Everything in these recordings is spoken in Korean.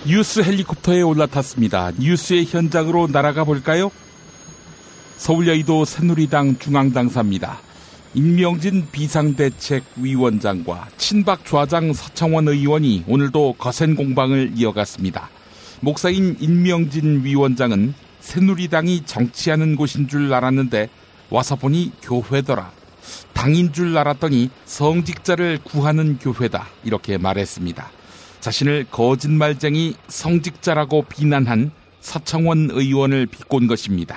뉴스 헬리콥터에 올라탔습니다. 뉴스의 현장으로 날아가 볼까요? 서울 여의도 새누리당 중앙당사입니다. 임명진 비상대책위원장과 친박 좌장 서청원 의원이 오늘도 거센 공방을 이어갔습니다. 목사인 임명진 위원장은 새누리당이 정치하는 곳인 줄 알았는데 와서 보니 교회더라. 당인 줄 알았더니 성직자를 구하는 교회다. 이렇게 말했습니다. 자신을 거짓말쟁이 성직자라고 비난한 서청원 의원을 비꼰 것입니다.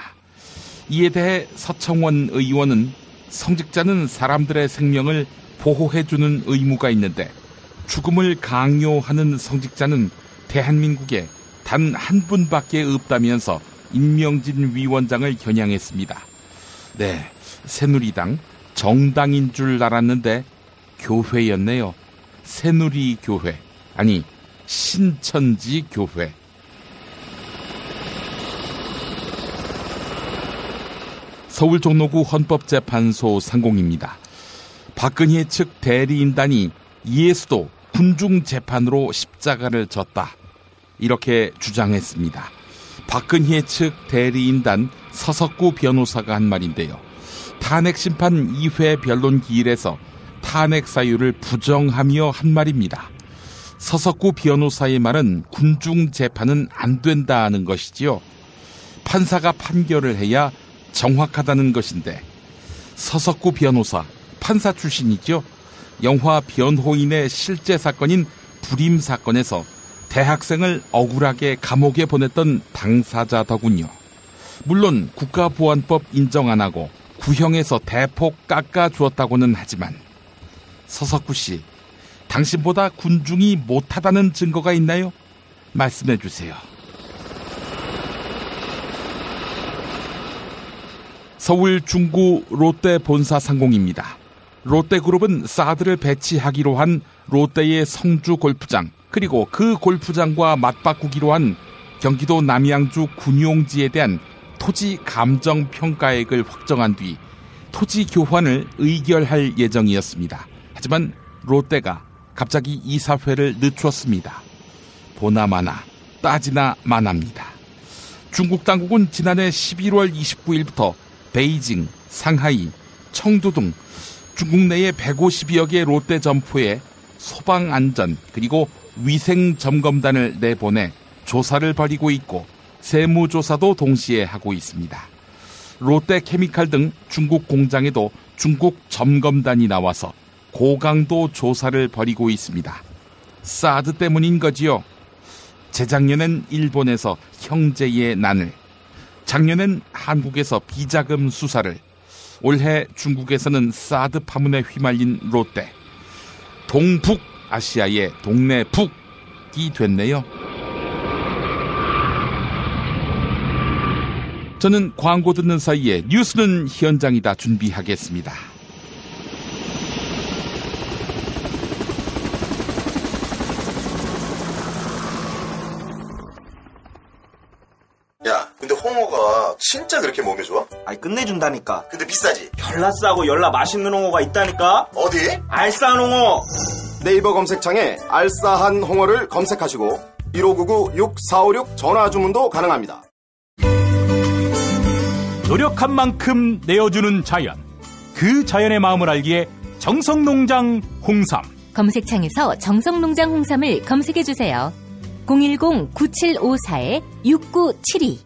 이에 대해 서청원 의원은 성직자는 사람들의 생명을 보호해주는 의무가 있는데 죽음을 강요하는 성직자는 대한민국에 단 한 분밖에 없다면서 임명진 위원장을 겨냥했습니다. 네, 새누리당 정당인 줄 알았는데 교회였네요. 새누리교회, 아니 신천지교회. 서울 종로구 헌법재판소 상공입니다. 박근혜 측 대리인단이 예수도 군중재판으로 십자가를 졌다. 이렇게 주장했습니다. 박근혜 측 대리인단 서석구 변호사가 한 말인데요. 탄핵심판 2회 변론 기일에서 탄핵 사유를 부정하며 한 말입니다. 서석구 변호사의 말은 군중재판은 안 된다는 것이지요. 판사가 판결을 해야 정확하다는 것인데 서석구 변호사 판사 출신이죠. 영화 변호인의 실제 사건인 불임 사건에서 대학생을 억울하게 감옥에 보냈던 당사자더군요. 물론 국가보안법 인정 안 하고 구형에서 대폭 깎아주었다고는 하지만 서석구 씨, 당신보다 군중이 못하다는 증거가 있나요? 말씀해 주세요. 서울 중구 롯데 본사 상공입니다. 롯데그룹은 사드를 배치하기로 한 롯데의 성주 골프장, 그리고 그 골프장과 맞바꾸기로 한 경기도 남양주 군용지에 대한 토지 감정평가액을 확정한 뒤 토지 교환을 의결할 예정이었습니다. 하지만 롯데가 갑자기 이사회를 늦췄습니다. 보나마나 따지나 마나입니다. 중국 당국은 지난해 11월 29일부터 베이징, 상하이, 청두 등 중국 내의 150여 개 롯데 점포에 소방안전 그리고 위생점검단을 내보내 조사를 벌이고 있고 세무조사도 동시에 하고 있습니다. 롯데케미칼 등 중국 공장에도 중국 점검단이 나와서 고강도 조사를 벌이고 있습니다. 사드 때문인 거지요. 재작년엔 일본에서 형제의 난을, 작년엔 한국에서 비자금 수사를, 올해 중국에서는 사드 파문에 휘말린 롯데. 동북아시아의 동네 북이 됐네요. 저는 광고 듣는 사이에 뉴스는 현장이다 준비하겠습니다. 야, 근데 홍어가 진짜 그렇게 몸에 좋아? 아니 끝내준다니까. 근데 비싸지? 열나 싸고 열나 맛있는 홍어가 있다니까. 어디? 알싸한 홍어. 네이버 검색창에 알싸한 홍어를 검색하시고 1599-6456 전화 주문도 가능합니다. 노력한 만큼 내어주는 자연, 그 자연의 마음을 알기에 정성농장 홍삼. 검색창에서 정성농장 홍삼을 검색해주세요. 010-9754-6972.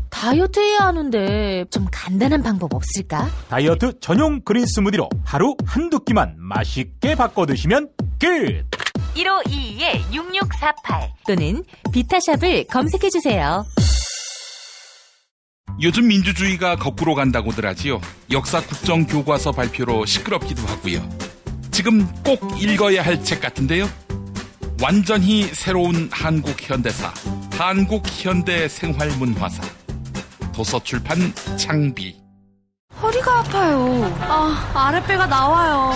다이어트 해야 하는데 좀 간단한 방법 없을까? 다이어트 전용 그린 스무디로 하루 한두 끼만 맛있게 바꿔 드시면 끝! 1522-6648 또는 비타샵을 검색해주세요. 요즘 민주주의가 거꾸로 간다고들 하지요. 역사 국정교과서 발표로 시끄럽기도 하고요. 지금 꼭 읽어야 할 책 같은데요. 완전히 새로운 한국 현대사, 한국 현대 생활문화사. 도서출판 창비. 허리가 아파요. 아랫배가 나와요.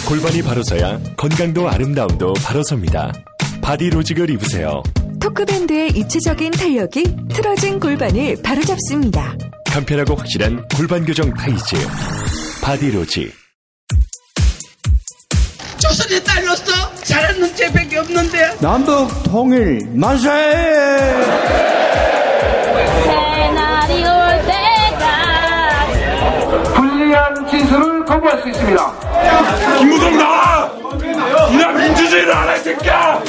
골반이 바로 서야 건강도 아름다움도 바로 섭니다. 바디로직을 입으세요. 토크밴드의 입체적인 탄력이 틀어진 골반을 바로잡습니다. 간편하고 확실한 골반 교정 타이즈 바디로직. 조선에 딸로서 잘하는 죄밖에 없는데. 남북 통일 만세! 새날이 올 때가 불리한 진술을 거부할 수 있습니다. 김무성 나와! 이나 민주주의를 알아, 이 새끼야!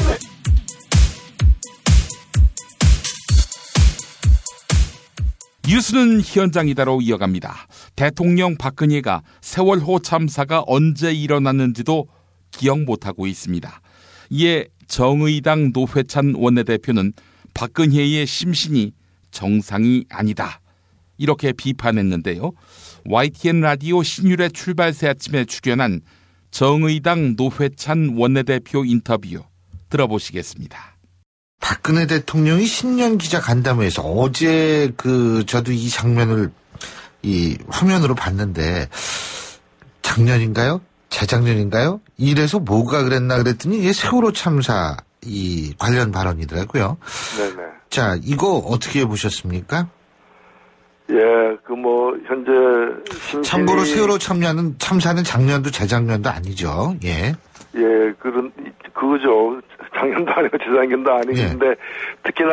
뉴스는 현장이다로 이어갑니다. 대통령 박근혜가 세월호 참사가 언제 일어났는지도 기억 못하고 있습니다. 이에 정의당 노회찬 원내대표는 박근혜의 심신이 정상이 아니다, 이렇게 비판했는데요. YTN 라디오 신율의 출발새 아침에 출연한 정의당 노회찬 원내대표 인터뷰 들어보시겠습니다. 박근혜 대통령이 신년 기자 간담회에서 어제 저도 이 장면을 이 화면으로 봤는데 작년인가요? 재작년인가요? 이래서 뭐가 그랬나 그랬더니 이게 세월호 참사 이 관련 발언이더라고요. 네네. 자, 이거 어떻게 보셨습니까? 예, 현재 심신이. 참고로 세월호 참사는 작년도 재작년도 아니죠. 예. 예, 그거죠. 작년도 아니고 재작년도 아니는데, 예. 특히나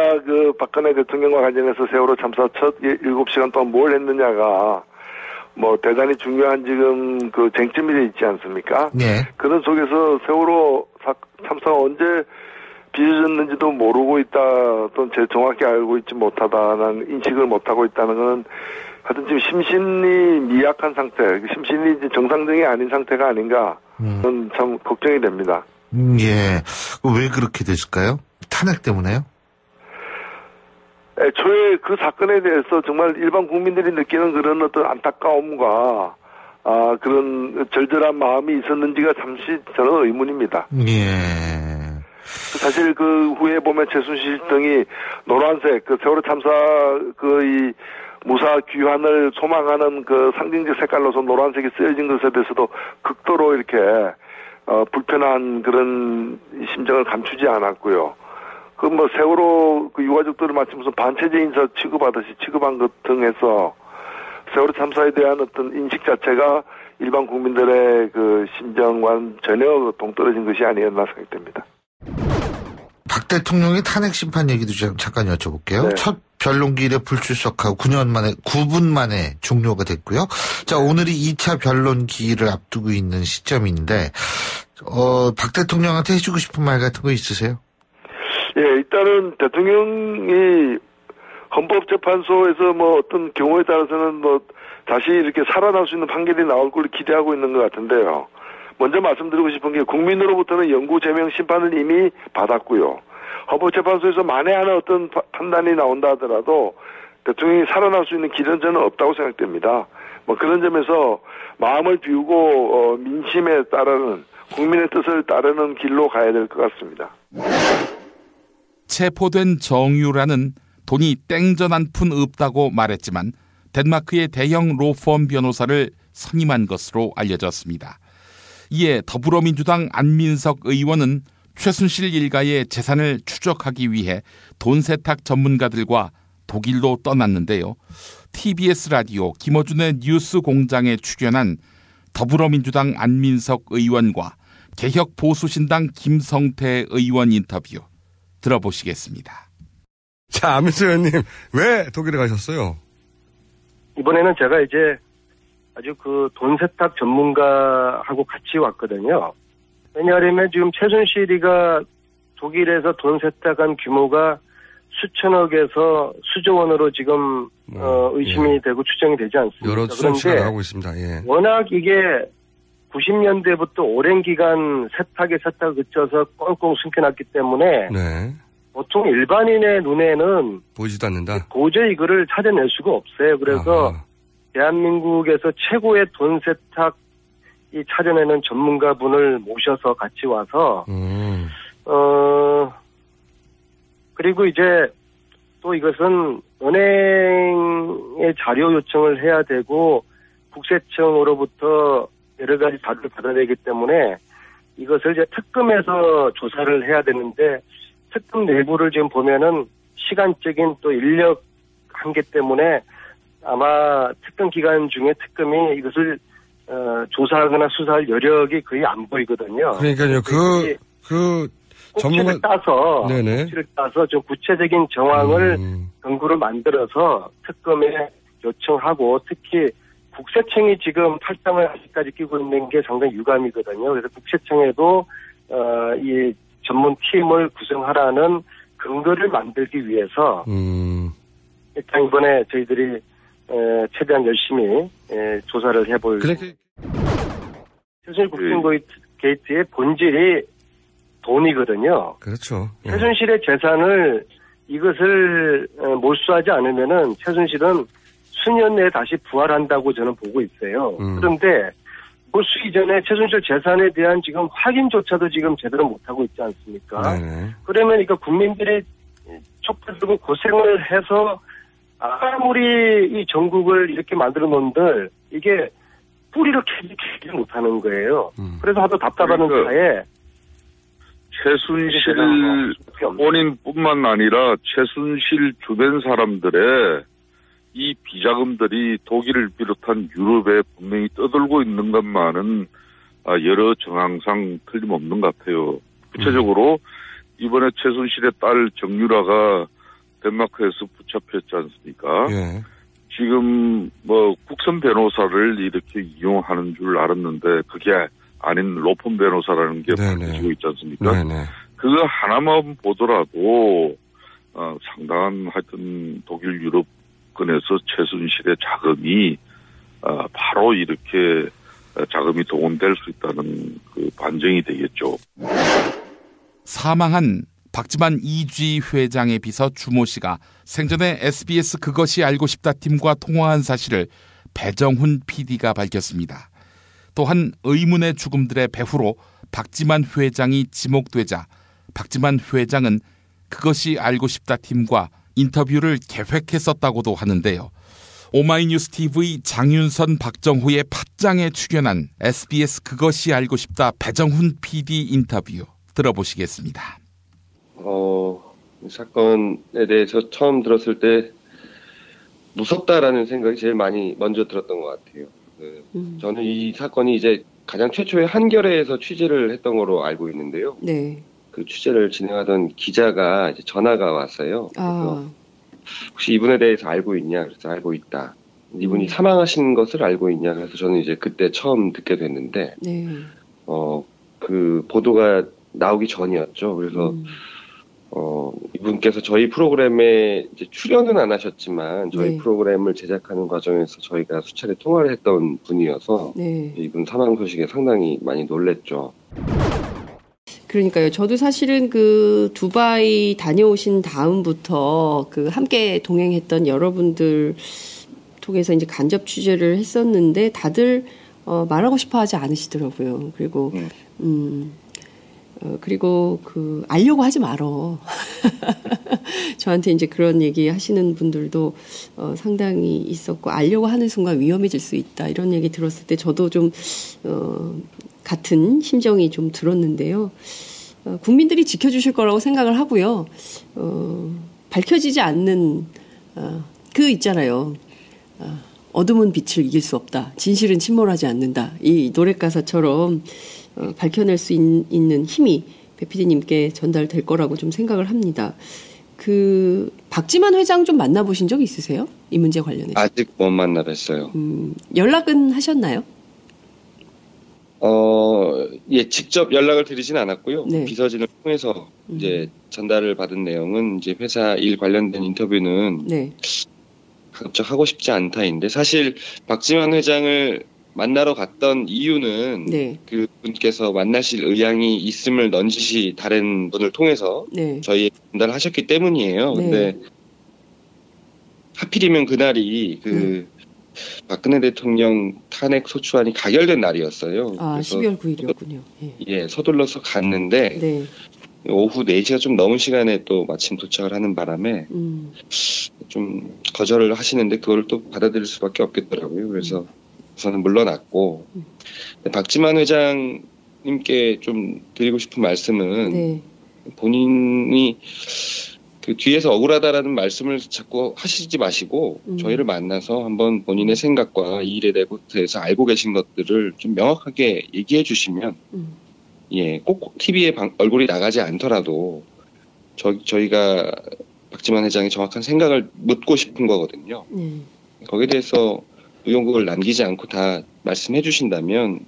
박근혜 대통령과 관련해서 세월호 참사 첫 7시간 동안 뭘 했느냐가, 대단히 중요한 지금 쟁점이 있지 않습니까? 예. 그런 속에서 세월호 참사가 언제 빚어졌는지도 모르고 있다, 또는 정확히 알고 있지 못하다는 인식을 못하고 있다는 것은 하여튼 지금 심신이 미약한 상태, 심신이 이제 정상적이 아닌 상태가 아닌가, 그건 참 걱정이 됩니다. 예. 왜 그렇게 됐을까요? 탄핵 때문에요? 애초에 그 사건에 대해서 정말 일반 국민들이 느끼는 그런 어떤 안타까움과 그런 절절한 마음이 있었는지가 잠시 저는 의문입니다. 예. 사실 후에 보면 최순실 등이 노란색, 세월호 참사 이 무사 귀환을 소망하는 상징적 색깔로서 노란색이 쓰여진 것에 대해서도 극도로 이렇게 불편한 그런 심정을 감추지 않았고요. 세월호 유가족들을 마치 무슨 반체제 인사 취급하듯이 취급한 것 등에서 세월호 참사에 대한 어떤 인식 자체가 일반 국민들의 심정과는 전혀 동떨어진 것이 아니었나 생각됩니다. 박 대통령의 탄핵 심판 얘기도 잠깐 여쭤볼게요. 네. 첫 변론기일에 불출석하고 9분 만에 종료가 됐고요. 자, 오늘이 2차 변론 기일을 앞두고 있는 시점인데, 박 대통령한테 해주고 싶은 말 같은 거 있으세요? 예, 일단은 대통령이 헌법재판소에서 어떤 경우에 따라서는 다시 이렇게 살아날 수 있는 판결이 나올 걸 기대하고 있는 것 같은데요. 먼저 말씀드리고 싶은 게 국민으로부터는 영구 제명 심판을 이미 받았고요. 헌법재판소에서 만에 하나 어떤 판단이 나온다 하더라도 대통령이 살아날 수 있는 길은 저는 없다고 생각됩니다. 그런 점에서 마음을 비우고 민심에 따르는 국민의 뜻을 따르는 길로 가야 될 것 같습니다. 체포된 정유라는 돈이 땡전 한 푼 없다고 말했지만 덴마크의 대형 로펌 변호사를 선임한 것으로 알려졌습니다. 이에 더불어민주당 안민석 의원은 최순실 일가의 재산을 추적하기 위해 돈 세탁 전문가들과 독일로 떠났는데요. TBS 라디오 김어준의 뉴스 공장에 출연한 더불어민주당 안민석 의원과 개혁보수신당 김성태 의원 인터뷰 들어보시겠습니다. 자, 안민석 의원님, 왜 독일에 가셨어요? 이번에는 제가 이제 아주 돈 세탁 전문가하고 같이 왔거든요. 왜냐하면 지금 최순실이가 독일에서 돈 세탁한 규모가 수천억에서 수조 원으로 지금 의심이 되고 추정이 되지 않습니다. 여러 수치가 나오고 있습니다. 예. 워낙 이게 90년대부터 오랜 기간 세탁에 세탁을 그쳐서 꽁꽁 숨겨놨기 때문에 네. 보통 일반인의 눈에는 보이지도 않는다. 도저히 이거를 찾아낼 수가 없어요. 그래서 아하. 대한민국에서 최고의 돈 세탁 찾아내는 전문가분을 모셔서 같이 와서 그리고 이제 또 이것은 은행에 자료 요청을 해야 되고 국세청으로부터 여러 가지 자료를 받아야 되기 때문에 이것을 이제 특검에서 조사를 해야 되는데 특검 내부를 지금 보면은 시간적인 또 인력 한계 때문에 아마 특검 기간 중에 특검이 이것을 조사하거나 수사할 여력이 거의 안 보이거든요. 그러니까요. 꼭지를 따서 좀 구체적인 정황을 근거로 만들어서 특검에 요청하고 특히 국세청이 지금 탈당을 아직까지 끼고 있는 게 상당히 유감이거든요. 그래서 국세청에도 이 전문 팀을 구성하라는 근거를 만들기 위해서 일단 이번에 저희들이 최대한 열심히 조사를 해볼. 최순실 국정 게이트의 본질이 돈이거든요. 그렇죠. 최순실의 재산을 이것을 몰수하지 않으면은 최순실은 수년 내에 다시 부활한다고 저는 보고 있어요. 그런데 몰수 이전에 최순실 재산에 대한 지금 확인조차도 지금 제대로 못하고 있지 않습니까? 그러면 이거 국민들이 촛불 들고 고생을 해서 아무리 이 전국을 이렇게 만들어 놓은들 이게 뿌리를 캐지 못하는 거예요. 그래서 하도 답답하는 차에 최순실 본인뿐만 아니라 최순실 주변 사람들의 이 비자금들이 독일을 비롯한 유럽에 분명히 떠들고 있는 것만은 여러 정황상 틀림없는 것 같아요. 구체적으로 이번에 최순실의 딸 정유라가 덴마크에서 붙잡혔지 않습니까? 지금 국선 변호사를 이렇게 이용하는 줄 알았는데 그게 아닌 로펌 변호사라는 게 밝혀지고 있지 않습니까? 그거 하나만 보더라도 상당한 하여튼 독일 유럽권에서 최순실의 자금이 바로 이렇게 자금이 동원될 수 있다는 그 반증이 되겠죠. 사망한 박지만 이쥐 회장의 비서 주모 씨가 생전에 SBS 그것이 알고 싶다 팀과 통화한 사실을 배정훈 PD가 밝혔습니다. 또한 의문의 죽음들의 배후로 박지만 회장이 지목되자 박지만 회장은 그것이 알고 싶다 팀과 인터뷰를 계획했었다고도 하는데요. 오마이뉴스 TV 장윤선, 박정호의 팟짱에 출연한 SBS 그것이 알고 싶다 배정훈 PD 인터뷰 들어보시겠습니다. 이 사건에 대해서 처음 들었을 때 무섭다라는 생각이 제일 먼저 들었던 것 같아요. 저는 이 사건이 이제 가장 최초의 한겨레에서 취재를 했던 거로 알고 있는데요. 그 취재를 진행하던 기자가 이제 전화가 왔어요. 그래서 혹시 이분에 대해서 알고 있냐? 그래서 알고 있다. 이분이 사망하신 것을 알고 있냐? 그래서 저는 이제 그때 처음 듣게 됐는데, 그 보도가 나오기 전이었죠. 그래서 이분께서 저희 프로그램에 이제 출연은 안 하셨지만 저희 프로그램을 제작하는 과정에서 저희가 수차례 통화를 했던 분이어서 이분 사망 소식에 상당히 많이 놀랬죠. 그러니까요. 저도 사실은 그 두바이 다녀오신 다음부터 그 함께 동행했던 여러분들 통해서 이제 간접 취재를 했었는데 다들 말하고 싶어 하지 않으시더라고요. 그리고 그리고 알려고 하지 말어. 저한테 이제 그런 얘기 하시는 분들도 상당히 있었고, 알려고 하는 순간 위험해질 수 있다. 이런 얘기 들었을 때 저도 좀, 같은 심정이 좀 들었는데요. 국민들이 지켜주실 거라고 생각을 하고요. 밝혀지지 않는, 있잖아요. 어둠은 빛을 이길 수 없다. 진실은 침몰하지 않는다. 이 노랫가사처럼 밝혀낼 수 있는 힘이 배 PD님께 전달될 거라고 좀 생각을 합니다. 박지만 회장 좀 만나보신 적 있으세요? 이 문제 관련해서. 아직 못 만나뵀어요. 연락은 하셨나요? 예, 직접 연락을 드리진 않았고요. 네. 비서진을 통해서 이제 전달을 받은 내용은 이제 회사 일 관련된 인터뷰는 가급적 하고 싶지 않다인데, 사실 박지만 회장을 만나러 갔던 이유는 그 분께서 만나실 의향이 있음을 넌지시 다른 분을 통해서 저희에 전달하셨기 때문이에요. 근데 하필이면 그날이 박근혜 대통령 탄핵 소추안이 가결된 날이었어요. 아, 12월 9일이었군요. 예, 서둘러서 갔는데 오후 4시가 좀 넘은 시간에 또 마침 도착을 하는 바람에 좀 거절을 하시는데 그걸 또 받아들일 수밖에 없겠더라고요. 그래서 저는 물러났고, 박지만 회장님께 좀 드리고 싶은 말씀은 본인이 그 뒤에서 억울하다라는 말씀을 자꾸 하시지 마시고 저희를 만나서 한번 본인의 생각과 이 일에 대해서 알고 계신 것들을 좀 명확하게 얘기해 주시면 예, 꼭 TV에 얼굴이 나가지 않더라도 저희가 박지만 회장의 정확한 생각을 묻고 싶은 거거든요. 거기에 대해서 의혹을 남기지 않고 다 말씀해 주신다면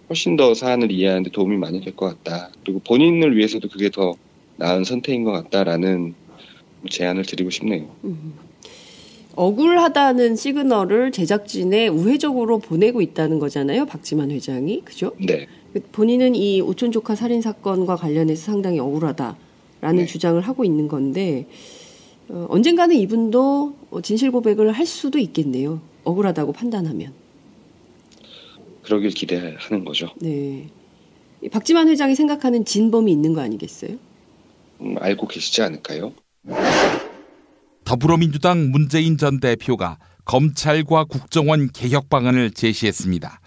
훨씬 더 사안을 이해하는 데 도움이 많이 될 것 같다. 그리고 본인을 위해서도 그게 더 나은 선택인 것 같다라는 제안을 드리고 싶네요. 억울하다는 시그널을 제작진에 우회적으로 보내고 있다는 거잖아요. 박지만 회장이. 그죠? 네. 본인은 이 오촌 조카 살인 사건과 관련해서 상당히 억울하다라는 주장을 하고 있는 건데 언젠가는 이분도 진실 고백을 할 수도 있겠네요. 억울하다고 판단하면. 그러길 기대하는 거죠. 네. 박지만 회장이 생각하는 진범이 있는 거 아니겠어요? 알고 계시지 않을까요? 더불어민주당 문재인 전 대표가 검찰과 국정원 개혁 방안을 제시했습니다.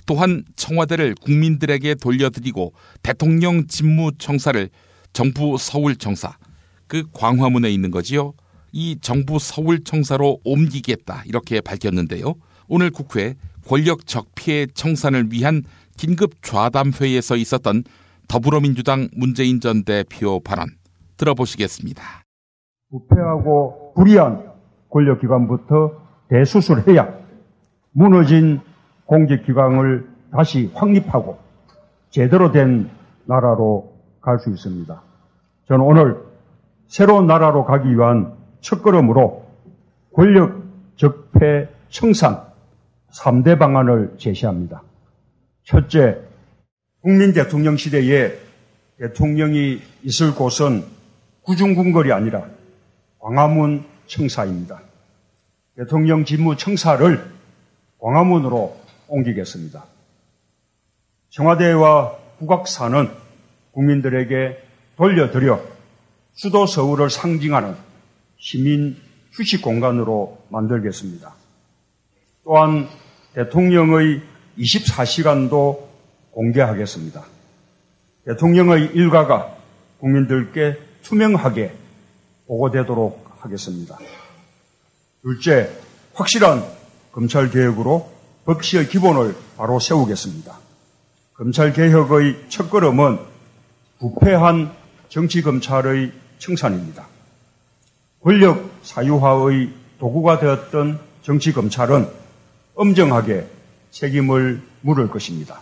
또한 청와대를 국민들에게 돌려드리고 대통령 직무청사를 정부 서울청사, 그 광화문에 있는 거지요. 이 정부 서울청사로 옮기겠다 이렇게 밝혔는데요. 오늘 국회 권력 적폐 청산을 위한 긴급 좌담회에서 있었던 더불어민주당 문재인 전 대표 발언 들어보시겠습니다. 부패하고 불의한 권력기관부터 대수술해야 무너진 공직기관을 다시 확립하고 제대로 된 나라로 갈 수 있습니다. 저는 오늘 새로운 나라로 가기 위한 첫걸음으로 권력 적폐 청산 3대 방안을 제시합니다. 첫째, 국민 대통령 시대에 대통령이 있을 곳은 구중궁궐이 아니라 광화문 청사입니다. 대통령 직무 청사를 광화문으로 옮기겠습니다. 청와대와 국악사는 국민들에게 돌려드려 수도 서울을 상징하는 시민 휴식 공간으로 만들겠습니다. 또한 대통령의 24시간도 공개하겠습니다. 대통령의 일가가 국민들께 투명하게 보고되도록 하겠습니다. 둘째, 확실한 검찰개혁으로 법치의 기본을 바로 세우겠습니다. 검찰개혁의 첫걸음은 부패한 정치검찰의 청산입니다. 권력 사유화의 도구가 되었던 정치검찰은 엄정하게 책임을 물을 것입니다.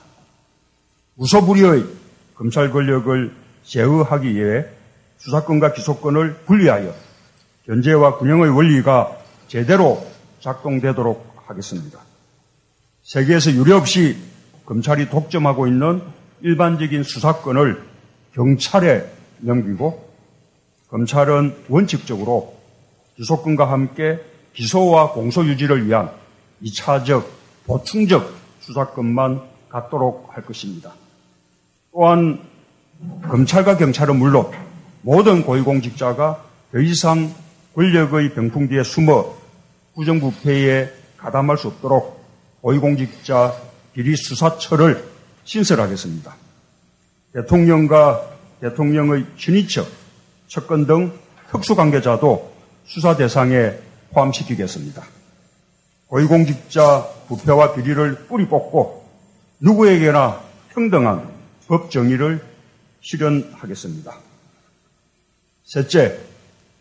무소불위의 검찰 권력을 제어하기 위해 수사권과 기소권을 분리하여 견제와 균형의 원리가 제대로 작동되도록 하겠습니다. 세계에서 유례없이 검찰이 독점하고 있는 일반적인 수사권을 경찰에 넘기고 검찰은 원칙적으로 기소권과 함께 기소와 공소 유지를 위한 2차적, 보충적 수사권만 갖도록 할 것입니다. 또한 검찰과 경찰은 물론 모든 고위공직자가 더 이상 권력의 병풍 뒤에 숨어 부정부패에 가담할 수 없도록 고위공직자 비리수사처를 신설하겠습니다. 대통령과 대통령의 친인척, 측근 등 특수관계자도 수사 대상에 포함시키겠습니다. 고위공직자 부패와 비리를 뿌리 뽑고 누구에게나 평등한 법 정의를 실현하겠습니다. 셋째,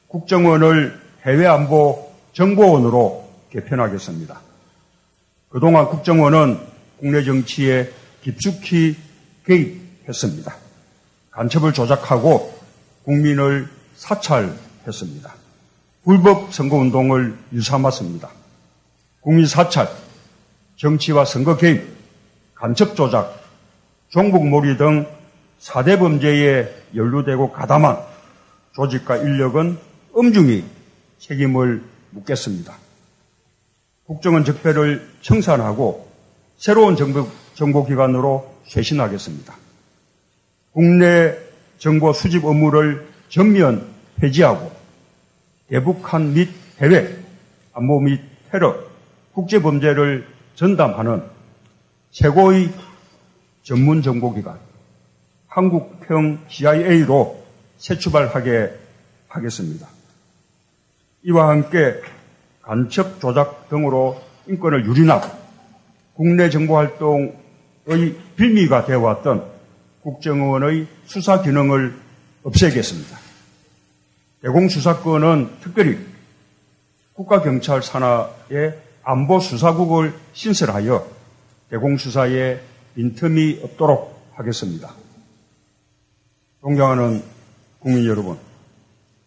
국정원을 해외안보정보원으로 개편하겠습니다. 그동안 국정원은 국내 정치에 깊숙이 개입했습니다. 간첩을 조작하고 국민을 사찰했습니다. 불법 선거운동을 일삼았습니다. 국민 사찰, 정치와 선거 개입, 간첩 조작, 종북몰이 등 4대 범죄에 연루되고 가담한 조직과 인력은 엄중히 책임을 묻겠습니다. 국정원 적폐를 청산하고 새로운 정보기관으로 쇄신하겠습니다. 국내 정보 수집 업무를 전면 폐지하고 대북한 및 해외, 안보 및 테러, 국제범죄를 전담하는 최고의 전문정보기관 한국형 CIA로 새 출발하게 하겠습니다. 이와 함께 간첩 조작 등으로 인권을 유린하고 국내 정보활동의 빌미가 되어왔던 국정원의 수사 기능을 없애겠습니다. 대공수사권은 특별히 국가경찰 산하의 안보수사국을 신설하여 대공수사에 빈틈이 없도록 하겠습니다. 존경하는 국민 여러분,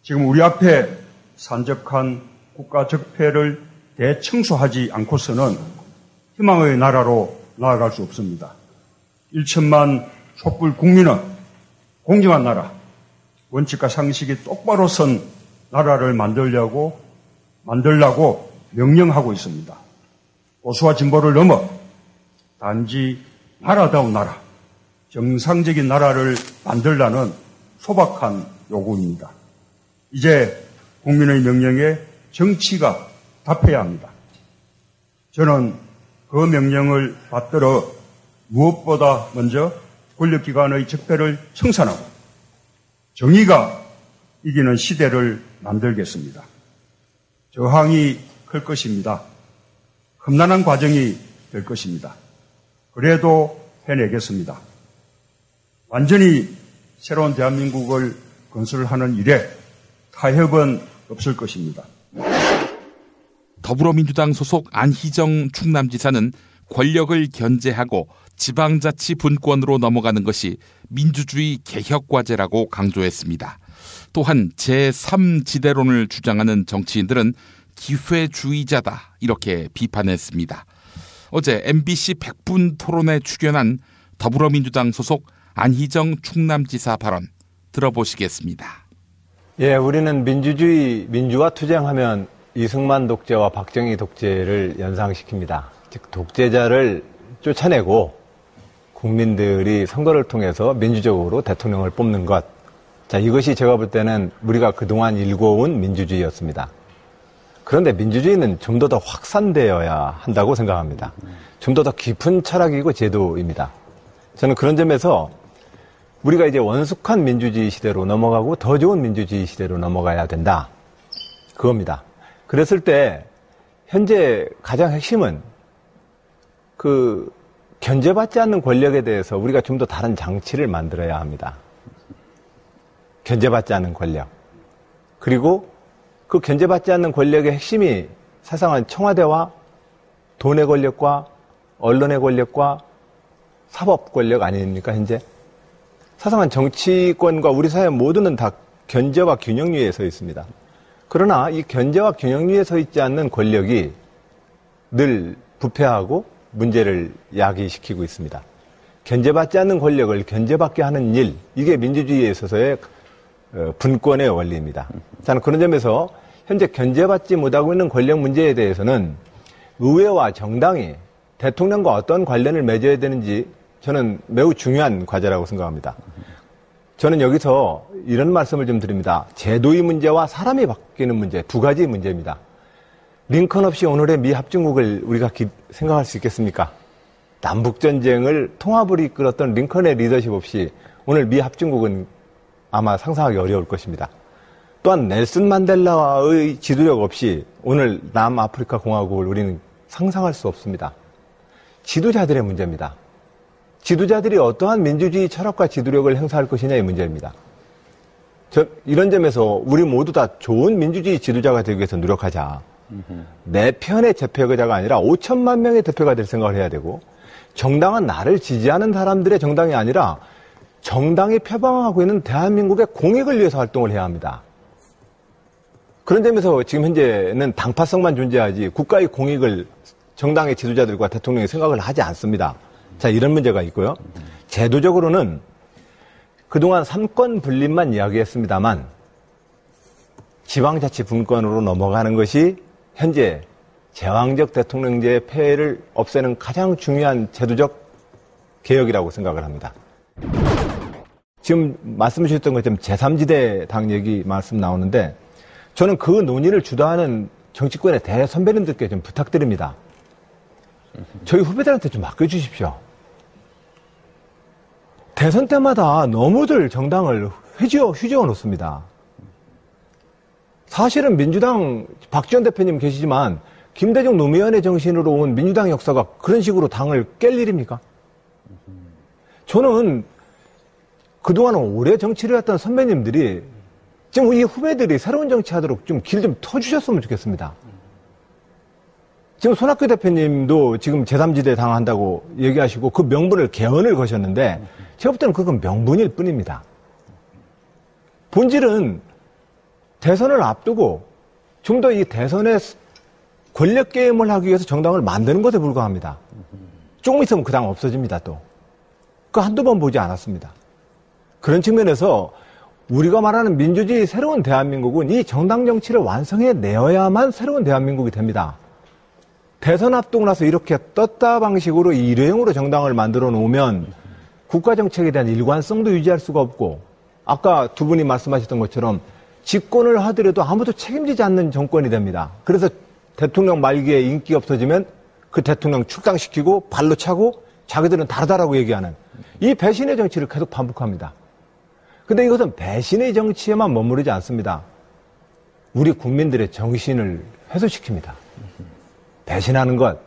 지금 우리 앞에 산적한 국가 적폐를 대청소하지 않고서는 희망의 나라로 나아갈 수 없습니다. 1천만 촛불 국민은 공정한 나라, 원칙과 상식이 똑바로 선 나라를 만들라고 명령하고 있습니다. 보수와 진보를 넘어 단지 나라다운 나라, 정상적인 나라를 만들라는 소박한 요구입니다. 이제 국민의 명령에 정치가 답해야 합니다. 저는 그 명령을 받들어 무엇보다 먼저 권력기관의 적폐를 청산하고 정의가 이기는 시대를 만들겠습니다. 저항이 클 것입니다. 험난한 과정이 될 것입니다. 그래도 해내겠습니다. 완전히 새로운 대한민국을 건설하는 일에 타협은 없을 것입니다. 더불어민주당 소속 안희정 충남지사는 권력을 견제하고 지방자치 분권으로 넘어가는 것이 민주주의 개혁과제라고 강조했습니다. 또한 제3지대론을 주장하는 정치인들은 기회주의자다 이렇게 비판했습니다. 어제 MBC 100분 토론에 출연한 더불어민주당 소속 안희정 충남지사 발언 들어보시겠습니다. 예, 우리는 민주와 투쟁하면 이승만 독재와 박정희 독재를 연상시킵니다. 즉 독재자를 쫓아내고 국민들이 선거를 통해서 민주적으로 대통령을 뽑는 것. 자, 이것이 제가 볼 때는 우리가 그동안 일궈온 민주주의였습니다. 그런데 민주주의는 좀 더 확산되어야 한다고 생각합니다. 좀 더 깊은 철학이고 제도입니다. 저는 그런 점에서 우리가 이제 원숙한 민주주의 시대로 넘어가고 더 좋은 민주주의 시대로 넘어가야 된다. 그겁니다. 그랬을 때 현재 가장 핵심은 그 견제받지 않는 권력에 대해서 우리가 좀 더 다른 장치를 만들어야 합니다. 견제받지 않는 권력. 그리고 그 견제받지 않는 권력의 핵심이 사상은 청와대와 돈의 권력과 언론의 권력과 사법 권력 아닙니까, 현재? 사상은 정치권과 우리 사회 모두는 다 견제와 균형 위에 서 있습니다. 그러나 이 견제와 균형 위에 서 있지 않는 권력이 늘 부패하고 문제를 야기시키고 있습니다. 견제받지 않는 권력을 견제받게 하는 일, 이게 민주주의에 있어서의 분권의 원리입니다. 저는 그런 점에서 현재 견제받지 못하고 있는 권력 문제에 대해서는 의회와 정당이 대통령과 어떤 관련을 맺어야 되는지 저는 매우 중요한 과제라고 생각합니다. 저는 여기서 이런 말씀을 좀 드립니다. 제도의 문제와 사람이 바뀌는 문제, 두 가지 문제입니다. 링컨 없이 오늘의 미 합중국을 우리가 생각할 수 있겠습니까? 남북전쟁을 통합을 이끌었던 링컨의 리더십 없이 오늘 미 합중국은 아마 상상하기 어려울 것입니다. 또한 넬슨 만델라의 지도력 없이 오늘 남아프리카 공화국을 우리는 상상할 수 없습니다. 지도자들의 문제입니다. 지도자들이 어떠한 민주주의 철학과 지도력을 행사할 것이냐의 문제입니다. 이런 점에서 우리 모두 다 좋은 민주주의 지도자가 되기 위해서 노력하자. 내 편의 대표자가 아니라 5천만 명의 대표가 될 생각을 해야 되고, 정당은 나를 지지하는 사람들의 정당이 아니라 정당이 표방하고 있는 대한민국의 공익을 위해서 활동을 해야 합니다. 그런 점에서 지금 현재는 당파성만 존재하지 국가의 공익을 정당의 지도자들과 대통령이 생각을 하지 않습니다. 자, 이런 문제가 있고요. 제도적으로는 그동안 삼권 분립만 이야기했습니다만 지방자치 분권으로 넘어가는 것이 현재 제왕적 대통령제의 폐해를 없애는 가장 중요한 제도적 개혁이라고 생각을 합니다. 지금 말씀 주셨던 것처럼 제3지대 당 얘기 말씀 나오는데 저는 그 논의를 주도하는 정치권의 대선배님들께 좀 부탁드립니다. 저희 후배들한테 좀 맡겨주십시오. 대선 때마다 너무들 정당을 휘저어 놓습니다. 사실은 민주당 박지원 대표님 계시지만 김대중 노무현의 정신으로 온 민주당 역사가 그런 식으로 당을 깰 일입니까? 저는 그동안 오래 정치를 했던 선배님들이 지금 이 후배들이 새로운 정치하도록 좀 길 좀 터주셨으면 좋겠습니다. 지금 손학규 대표님도 지금 제3지대 당한다고 얘기하시고 그 명분을 개헌을 거셨는데 제가 볼 때는 그건 명분일 뿐입니다. 본질은 대선을 앞두고 좀 더 이 대선에 권력 게임을 하기 위해서 정당을 만드는 것에 불과합니다. 조금 있으면 그 당 없어집니다, 또. 그 한두 번 보지 않았습니다. 그런 측면에서 우리가 말하는 민주주의 새로운 대한민국은 이 정당 정치를 완성해 내어야만 새로운 대한민국이 됩니다. 대선 앞두고 나서 이렇게 떴다 방식으로 일회용으로 정당을 만들어 놓으면 국가 정책에 대한 일관성도 유지할 수가 없고 아까 두 분이 말씀하셨던 것처럼 집권을 하더라도 아무도 책임지지 않는 정권이 됩니다. 그래서 대통령 말기에 인기 없어지면 그 대통령 출당시키고 발로 차고 자기들은 다르다라고 얘기하는 이 배신의 정치를 계속 반복합니다. 근데 이것은 배신의 정치에만 머무르지 않습니다. 우리 국민들의 정신을 회수시킵니다. 배신하는 것,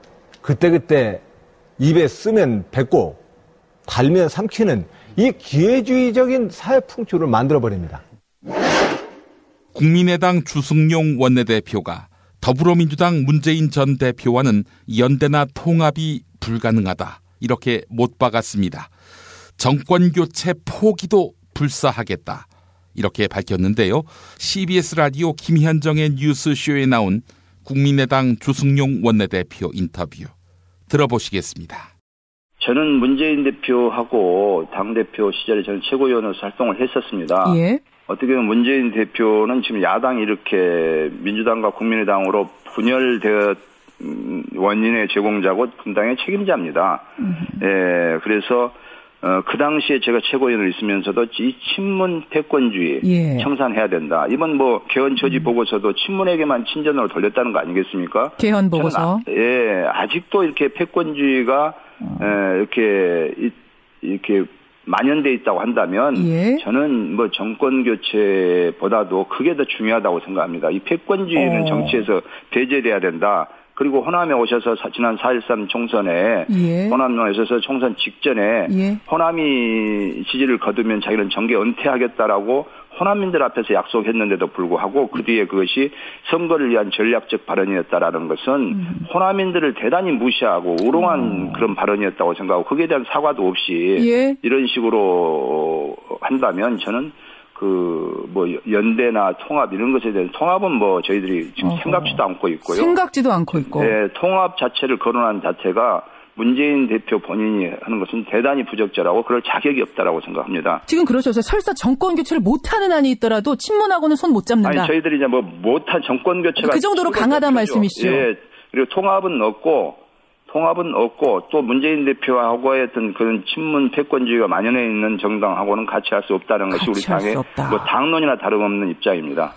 그때그때 입에 쓰면 뱉고 달면 삼키는 이 기회주의적인 사회 풍토를 만들어버립니다. 국민의당 주승용 원내대표가 더불어민주당 문재인 전 대표와는 연대나 통합이 불가능하다. 이렇게 못 박았습니다. 정권교체 포기도 불사하겠다. 이렇게 밝혔는데요. CBS 라디오 김현정의 뉴스쇼에 나온 국민의당 주승용 원내대표 인터뷰 들어보시겠습니다. 저는 문재인 대표하고 당대표 시절에 저는 최고위원으로서 활동을 했었습니다. 예. 어떻게 보면 문재인 대표는 지금 야당이 이렇게 민주당과 국민의당으로 분열되어 원인의 제공자고 분당의 책임자입니다. 예, 그래서 그 당시에 제가 최고위원을 있으면서도 이 친문 패권주의 예. 청산해야 된다. 이번 뭐 개헌 처지 보고서도 친문에게만 친전으로 돌렸다는 거 아니겠습니까? 개헌 보고서. 예, 아직도 이렇게 패권주의가 이렇게 만연돼 있다고 한다면 예. 저는 뭐 정권 교체보다도 그게 더 중요하다고 생각합니다. 이 패권주의는 정치에서 배제돼야 된다. 그리고 호남에 오셔서 지난 4.13 총선에 예. 호남에 오셔서 총선 직전에 예. 호남이 지지를 거두면 자기는 정계 은퇴하겠다라고 호남민들 앞에서 약속했는데도 불구하고 그 뒤에 그것이 선거를 위한 전략적 발언이었다라는 것은 호남민들을 대단히 무시하고 우롱한 그런 발언이었다고 생각하고 거기에 대한 사과도 없이 예. 이런 식으로 한다면 저는 뭐 연대나 통합 이런 것에 대한 통합은 뭐 저희들이 지금 생각지도 않고 있고요. 생각지도 않고 있고. 네, 통합 자체를 거론한 자체가 문재인 대표 본인이 하는 것은 대단히 부적절하고 그럴 자격이 없다라고 생각합니다. 지금 그렇죠. 설사 정권 교체를 못하는 한이 있더라도 친문하고는 손 못 잡는다. 아니 저희들이 이제 뭐 못한 정권 교체가 그 정도로 강하단 말씀이시죠. 예. 그리고 통합은 없고 또 문재인 대표하고의 어떤 그런 친문 패권주의가 만연해 있는 정당하고는 같이 할 수 없다는 것이 우리 당의 뭐 당론이나 다름없는 입장입니다.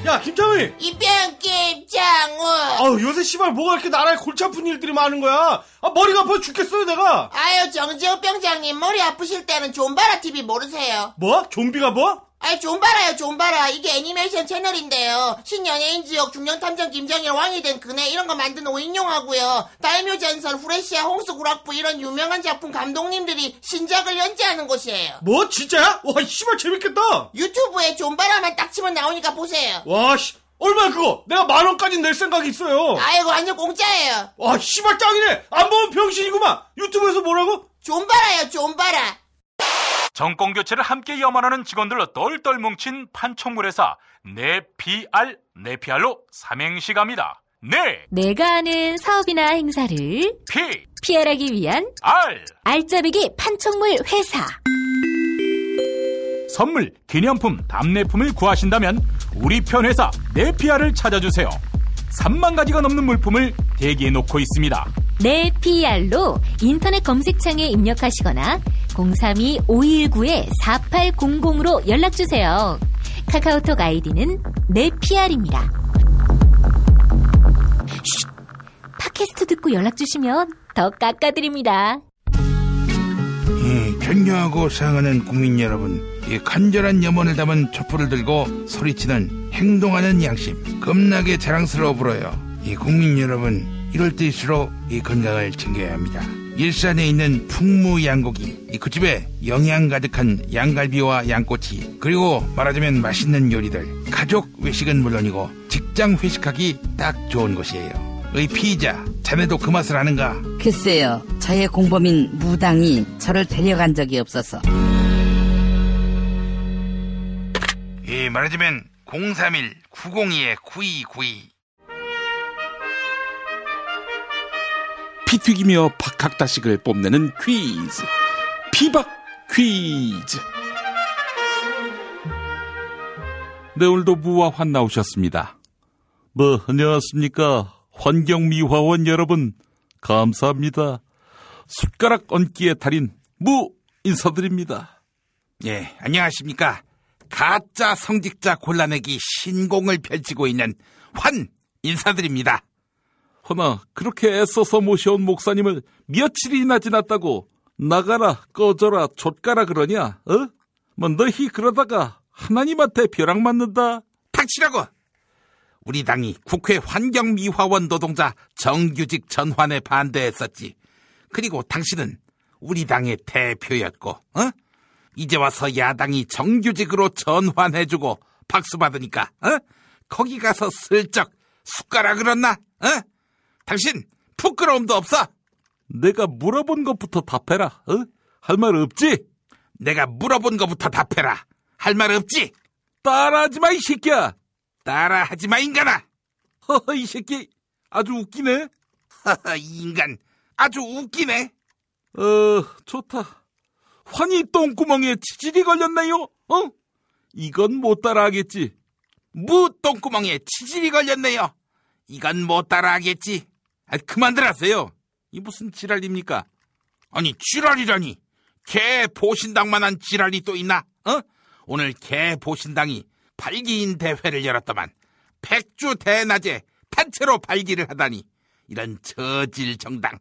야, 김창훈! 김창훈! 요새 씨발 뭐가 이렇게 나라에 골치 아픈 일들이 많은 거야? 머리가 아파 죽겠어요, 내가! 아유, 정재욱 병장님, 머리 아프실 때는 존바라 TV 모르세요? 뭐? 좀비가 뭐? 존바라요, 존바라. 이게 애니메이션 채널인데요. 신연예인 지역 중령탐정 김정일 왕이 된 그네 이런 거 만든 오인용하고요. 다이묘 전설, 후레시아, 홍수구락부 이런 유명한 작품 감독님들이 신작을 연재하는 곳이에요. 뭐? 진짜야? 와, 씨발 재밌겠다! 유튜브에 존바라만 딱 치면 나오니까 보세요. 와, 얼마야 그거? 내가 10,000원까지 낼 생각이 있어요. 아이고, 완전 공짜예요. 와, 씨발 짱이네! 안 보면 병신이구만! 유튜브에서 뭐라고? 존바라요, 존바라. 정권 교체를 함께 염원하는 직원들로 똘똘 뭉친 판촉물 회사 네피알로 삼행시 갑니다. 내가 아는 사업이나 행사를 PR하기 위한 알짜배기 판촉물 회사. 선물, 기념품, 답례품을 구하신다면 우리 편 회사 네피알을 찾아주세요. 3만 가지가 넘는 물품을 대기해 놓고 있습니다. 네피알로 인터넷 검색창에 입력하시거나 032-519-4800으로 연락주세요. 카카오톡 아이디는 네피알입니다. 팟캐스트 듣고 연락주시면 더 깎아드립니다. 존경하고 사랑하는 국민 여러분, 이 간절한 염원을 담은 촛불을 들고 소리치는 행동하는 양심, 겁나게 자랑스러워 불어요. 이 국민 여러분, 이럴 때일수록 이 건강을 챙겨야 합니다. 일산에 있는 풍무양고기, 그 집에 영양 가득한 양갈비와 양꼬치, 그리고 말하자면 맛있는 요리들, 가족 외식은 물론이고 직장 회식하기 딱 좋은 곳이에요. 의 피의자, 자네도 그 맛을 아는가? 글쎄요, 저의 공범인 무당이 저를 데려간 적이 없어서. 예, 말하자면 031-902-9292. 피 튀기며 박학다식을 뽐내는 퀴즈, 피박 퀴즈. 네, 오늘도 무와 환 나오셨습니다. 안녕하십니까. 환경미화원 여러분, 감사합니다. 숟가락 얹기의 달인 무 인사드립니다. 예, 안녕하십니까. 가짜 성직자 골라내기 신공을 펼치고 있는 환 인사드립니다. 허나 그렇게 애써서 모셔온 목사님을 며칠이나 지났다고 나가라 꺼져라 좆가라 그러냐? 너희 그러다가 하나님한테 벼락 맞는다. 닥치라고. 우리 당이 국회 환경미화원 노동자 정규직 전환에 반대했었지. 그리고 당신은 우리 당의 대표였고, 이제 와서 야당이 정규직으로 전환해주고 박수 받으니까, 거기 가서 슬쩍 숟가락을 얹나? 당신 부끄러움도 없어? 내가 물어본 것부터 답해라. 할 말 없지? 내가 물어본 것부터 답해라. 할 말 없지? 따라하지 마, 이 새끼야. 따라하지 마, 인간아. 이 새끼 아주 웃기네. 이 인간 아주 웃기네. 좋다. 환희 똥구멍에 치질이 걸렸나요? 이건 못 따라하겠지. 무 똥구멍에 치질이 걸렸네요. 이건 못 따라하겠지. 그만들 하세요. 이 무슨 지랄입니까? 아니, 지랄이라니. 개 보신당만한 지랄이 또 있나? 오늘 개 보신당이 발기인 대회를 열었더만 백주 대낮에 단체로 발기를 하다니, 이런 저질 정당.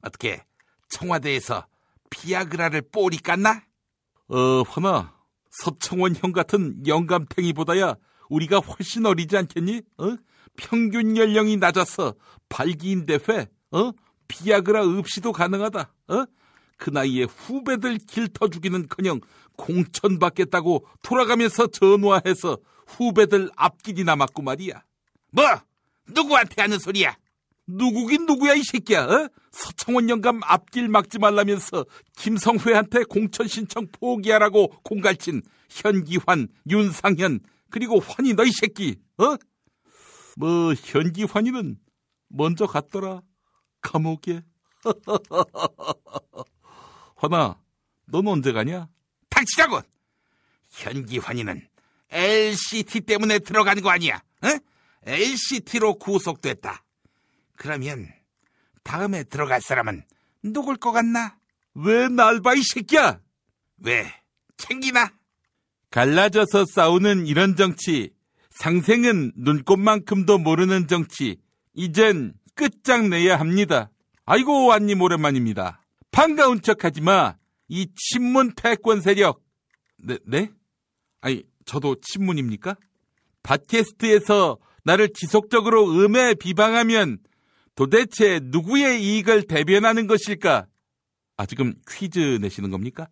어떻게 청와대에서 비아그라를 뽀리 깠나? 환아, 서청원 형 같은 영감탱이보다야 우리가 훨씬 어리지 않겠니? 평균 연령이 낮아서 발기인 대회, 비아그라 없이도 가능하다. 그 나이에 후배들 길터 죽이는커녕 공천받겠다고 돌아가면서 전화해서 후배들 앞길이나 맞고 말이야. 뭐? 누구한테 하는 소리야? 누구긴 누구야, 이 새끼야. 서청원 영감 앞길 막지 말라면서 김성회한테 공천 신청 포기하라고 공갈친 현기환, 윤상현, 그리고 환희, 너 이 새끼. 현기환이는 먼저 갔더라, 감옥에. 환아, 넌 언제 가냐? 닥치라고. 현기환이는 LCT 때문에 들어간 거 아니야? LCT로 구속됐다. 그러면 다음에 들어갈 사람은 누굴 것 같나? 왜 날 봐, 이 새끼야? 왜? 챙기나? 갈라져서 싸우는 이런 정치, 상생은 눈꽃만큼도 모르는 정치, 이젠 끝장내야 합니다. 아이고, 완님 오랜만입니다. 반가운 척하지 마. 이 친문 패권 세력. 네? 아니, 저도 친문입니까? 팟캐스트에서 나를 지속적으로 음해 비방하면 도대체 누구의 이익을 대변하는 것일까? 지금 퀴즈 내시는 겁니까?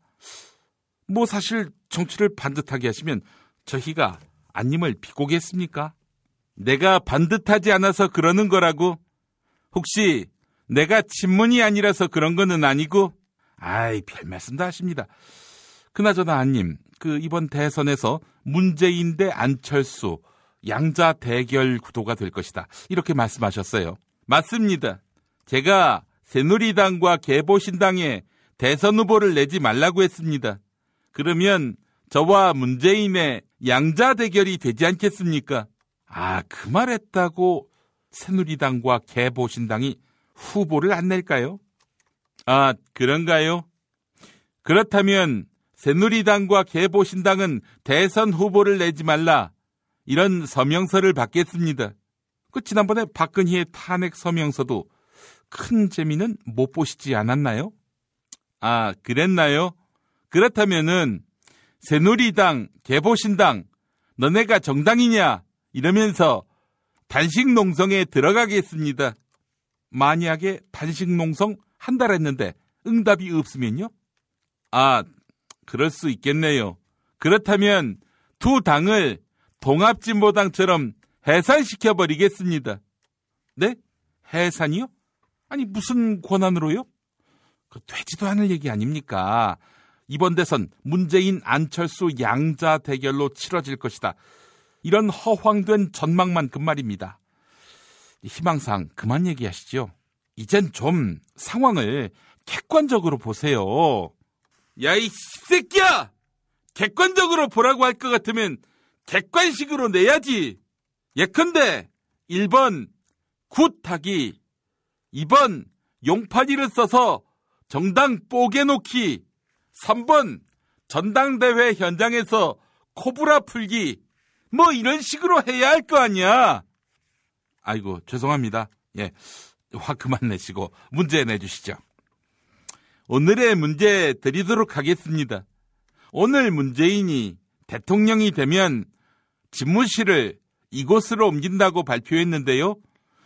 사실 정치를 반듯하게 하시면 저희가 안님을 비꼬겠습니까? 내가 반듯하지 않아서 그러는 거라고? 혹시 내가 친문이 아니라서 그런 거는 아니고? 별 말씀 다 하십니다. 그나저나 안님, 이번 대선에서 문재인 대 안철수 양자 대결 구도가 될 것이다, 이렇게 말씀하셨어요. 맞습니다. 제가 새누리당과 개보신당에 대선 후보를 내지 말라고 했습니다. 그러면 저와 문재인의 양자 대결이 되지 않겠습니까? 그 말했다고 새누리당과 개보신당이 후보를 안 낼까요? 그런가요? 그렇다면 새누리당과 개보신당은 대선 후보를 내지 말라, 이런 서명서를 받겠습니다. 지난번에 박근혜의 탄핵 서명서도 큰 재미는 못 보시지 않았나요? 그랬나요? 그렇다면은 새누리당, 개보신당, 너네가 정당이냐 이러면서 단식 농성에 들어가겠습니다. 만약에 단식 농성 한 달 했는데 응답이 없으면요? 아, 그럴 수 있겠네요. 그렇다면 두 당을 통합진보당처럼 해산시켜버리겠습니다. 네? 해산이요? 아니 무슨 권한으로요? 그 되지도 않을 얘기 아닙니까? 이번 대선 문재인, 안철수 양자 대결로 치러질 것이다. 이런 허황된 전망만큼 말입니다. 희망사항 그만 얘기하시죠. 이젠 좀 상황을 객관적으로 보세요. 야, 이 새끼야! 객관적으로 보라고 할 것 같으면 객관식으로 내야지. 예컨대 1번 굿하기, 2번 용판이를 써서 정당 뽀개놓기, 3번 전당대회 현장에서 코브라 풀기, 뭐 이런 식으로 해야 할 거 아니야. 아이고 죄송합니다. 예, 화 그만 내시고 문제 내주시죠. 오늘의 문제 드리도록 하겠습니다. 오늘 문재인이 대통령이 되면 집무실을 이곳으로 옮긴다고 발표했는데요.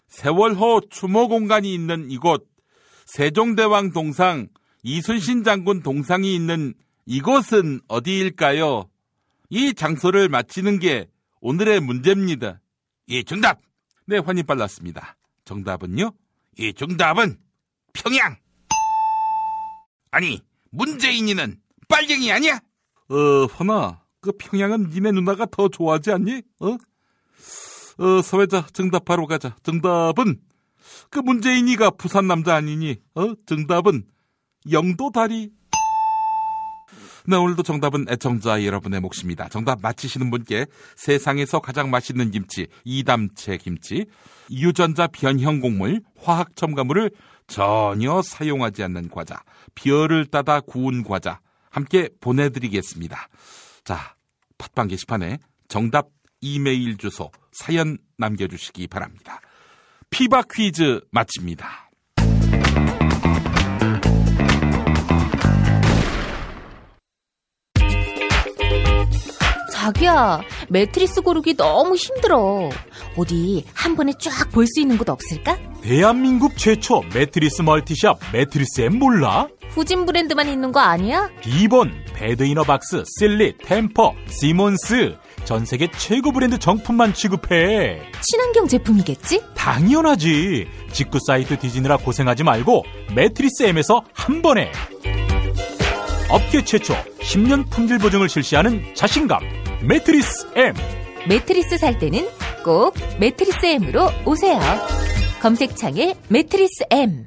세월호 추모 공간이 있는 이곳, 세종대왕 동상, 이순신 장군 동상이 있는 이곳은 어디일까요? 이 장소를 맞히는 게 오늘의 문제입니다. 예, 정답! 네, 환희 빨랐습니다. 정답은요? 예, 정답은 평양! 아니, 문재인이는 빨갱이 아니야? 환아, 그 평양은 니네 누나가 더 좋아하지 않니? 서회자, 정답 바로 가자. 정답은 그 문재인이가 부산 남자 아니니? 정답은 영도다리. 네, 오늘도 정답은 애청자 여러분의 몫입니다. 정답 맞히시는 분께 세상에서 가장 맛있는 김치, 이담채 김치, 유전자 변형 곡물, 화학 첨가물을 전혀 사용하지 않는 과자, 비열을 따다 구운 과자 함께 보내드리겠습니다. 자, 팟빵 게시판에 정답 이메일 주소, 사연 남겨주시기 바랍니다. 피바 퀴즈 마칩니다. 자기야, 매트리스 고르기 너무 힘들어. 어디 한 번에 쫙 볼 수 있는 곳 없을까? 대한민국 최초 매트리스 멀티샵 매트리스엠 몰라? 후진 브랜드만 있는 거 아니야? 비본, 배드이너박스, 실리, 템퍼, 시몬스 전 세계 최고 브랜드 정품만 취급해. 친환경 제품이겠지? 당연하지. 직구 사이트 뒤지느라 고생하지 말고 매트리스엠에서 한 번에 업계 최초 10년 품질 보증을 실시하는 자신감 매트리스엠. 매트리스 살 때는 꼭 매트리스엠으로 오세요. 검색창에 매트리스엠.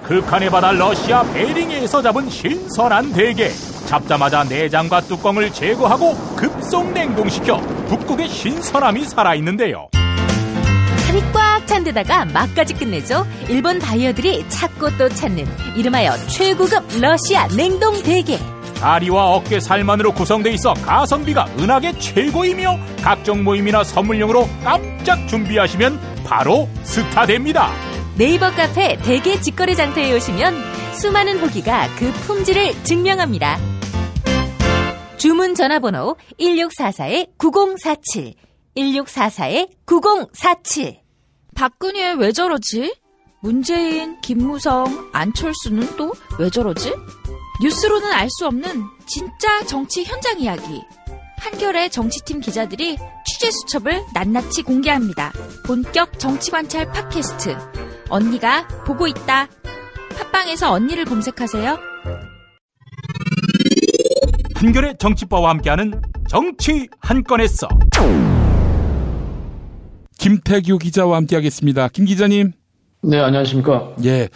극한의 바다 러시아 베링해에서 잡은 신선한 대게. 잡자마자 내장과 뚜껑을 제거하고 급속 냉동시켜 북극의 신선함이 살아있는데요. 살이 꽉 찬 데다가 맛까지 끝내줘. 일본 바이어들이 찾고 또 찾는 이름하여 최고급 러시아 냉동 대게. 다리와 어깨 살만으로 구성돼 있어 가성비가 은하계 최고이며 각종 모임이나 선물용으로 깜짝 준비하시면 바로 스타됩니다. 네이버 카페 대게 직거래 장터에 오시면 수많은 후기가 그 품질을 증명합니다. 주문 전화번호 1644-9047 1644-9047. 박근혜 왜 저러지? 문재인, 김무성, 안철수는 또 왜 저러지? 뉴스로는 알 수 없는 진짜 정치 현장 이야기. 한겨레 정치팀 기자들이 취재 수첩을 낱낱이 공개합니다. 본격 정치관찰 팟캐스트. 언니가 보고 있다. 팟빵에서 언니를 검색하세요. 한겨레 정치바와 함께하는 정치 한 건에서 김태규 기자와 함께하겠습니다. 김 기자님. 네, 안녕하십니까. 예.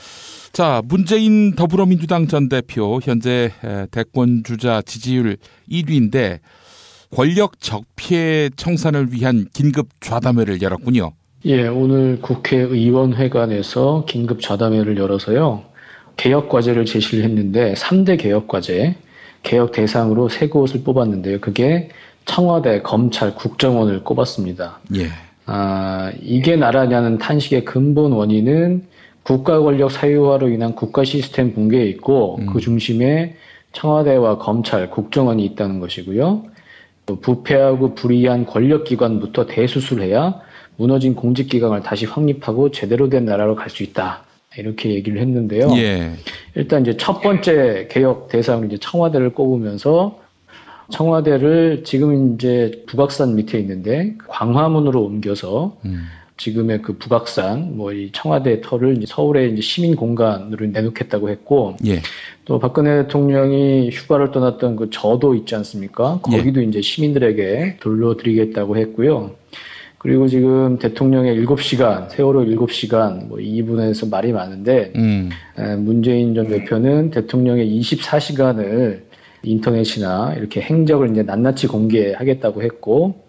자, 문재인 더불어민주당 전 대표 현재 대권 주자 지지율 1위인데 권력 적폐 청산을 위한 긴급 좌담회를 열었군요. 예, 오늘 국회의원회관에서 긴급 좌담회를 열어서요. 개혁 과제를 제시를 했는데 3대 개혁 과제, 개혁 대상으로 3곳을 뽑았는데요. 그게 청와대, 검찰, 국정원을 꼽았습니다. 예. 이게 나라냐는 탄식의 근본 원인은 국가 권력 사유화로 인한 국가 시스템 붕괴에 있고 그 중심에 청와대와 검찰, 국정원이 있다는 것이고요. 부패하고 불의한 권력기관부터 대수술해야 무너진 공직기강을 다시 확립하고 제대로 된 나라로 갈 수 있다. 이렇게 얘기를 했는데요. 예. 일단 이제 첫 번째 개혁 대상으로 이제 청와대를 꼽으면서 청와대를 지금 이제 북악산 밑에 있는데 광화문으로 옮겨서 지금의 그 북악산 뭐 이 청와대 터를 이제 서울의 이제 시민 공간으로 내놓겠다고 했고 예. 또 박근혜 대통령이 휴가를 떠났던 그 저도 있지 않습니까? 거기도 이제 시민들에게 돌려드리겠다고 했고요. 그리고 지금 대통령의 7시간, 세월호 7시간, 뭐 이 부분에서 말이 많은데, 문재인 전 대표는 대통령의 24시간을 인터넷이나 이렇게 행적을 이제 낱낱이 공개하겠다고 했고,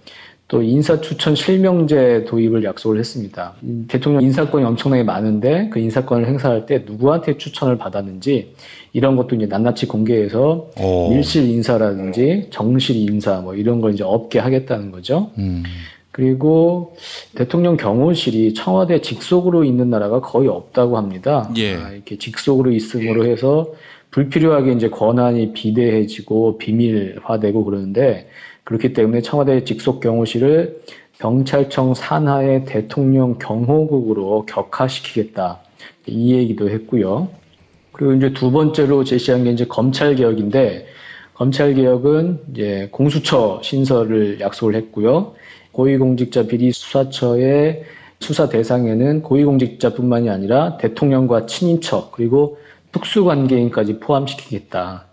또 인사추천 실명제 도입을 약속을 했습니다. 대통령 인사권이 엄청나게 많은데 그 인사권을 행사할 때 누구한테 추천을 받았는지 이런 것도 이제 낱낱이 공개해서 밀실 인사라든지 정실 인사 뭐 이런 걸 이제 없게 하겠다는 거죠. 그리고 대통령 경호실이 청와대 직속으로 있는 나라가 거의 없다고 합니다. 예. 이렇게 직속으로 있음으로 해서 불필요하게 이제 권한이 비대해지고 비밀화되고 그러는데 그렇기 때문에 청와대 직속 경호실을 경찰청 산하의 대통령 경호국으로 격화시키겠다. 이 얘기도 했고요. 그리고 이제 두 번째로 제시한 게 이제 검찰 개혁인데 검찰 개혁은 이제 공수처 신설을 약속을 했고요. 고위공직자 비리 수사처의 수사 대상에는 고위공직자뿐만이 아니라 대통령과 친인척 그리고 특수관계인까지 포함시키겠다.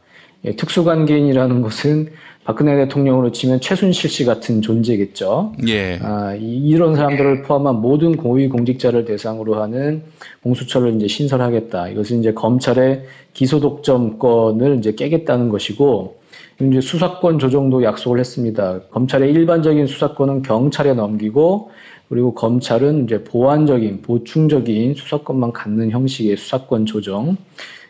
특수관계인이라는 것은 박근혜 대통령으로 치면 최순실 씨 같은 존재겠죠. 예. 이런 사람들을 포함한 모든 고위공직자를 대상으로 하는 공수처를 이제 신설하겠다. 이것은 이제 검찰의 기소독점권을 이제 깨겠다는 것이고, 이제 수사권 조정도 약속을 했습니다. 검찰의 일반적인 수사권은 경찰에 넘기고, 그리고 검찰은 이제 보완적인, 보충적인 수사권만 갖는 형식의 수사권 조정,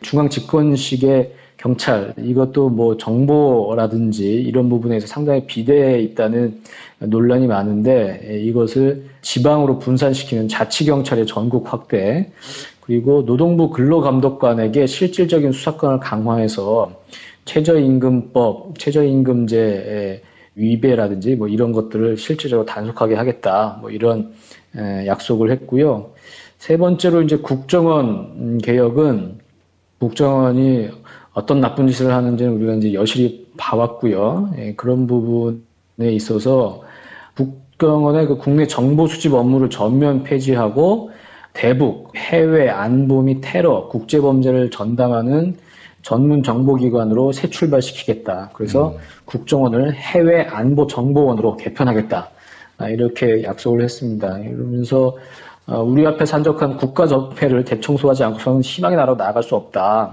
중앙 집권식의 경찰, 이것도 뭐 정보라든지 이런 부분에서 상당히 비대해 있다는 논란이 많은데 이것을 지방으로 분산시키는 자치경찰의 전국 확대, 그리고 노동부 근로감독관에게 실질적인 수사권을 강화해서 최저임금법, 최저임금제 위배라든지 뭐 이런 것들을 실질적으로 단속하게 하겠다. 뭐 이런 약속을 했고요. 세 번째로 이제 국정원 개혁은 국정원이 어떤 나쁜 짓을 하는지는 우리가 이제 여실히 봐왔고요. 그런 부분에 있어서 국정원의 그 국내 정보 수집 업무를 전면 폐지하고 대북, 해외 안보 및 테러, 국제 범죄를 전담하는 전문 정보기관으로 새 출발시키겠다. 그래서 국정원을 해외 안보 정보원으로 개편하겠다. 이렇게 약속을 했습니다. 이러면서 우리 앞에 산적한 국가 적폐를 대청소하지 않고서는 희망의 나라로 나아갈 수 없다.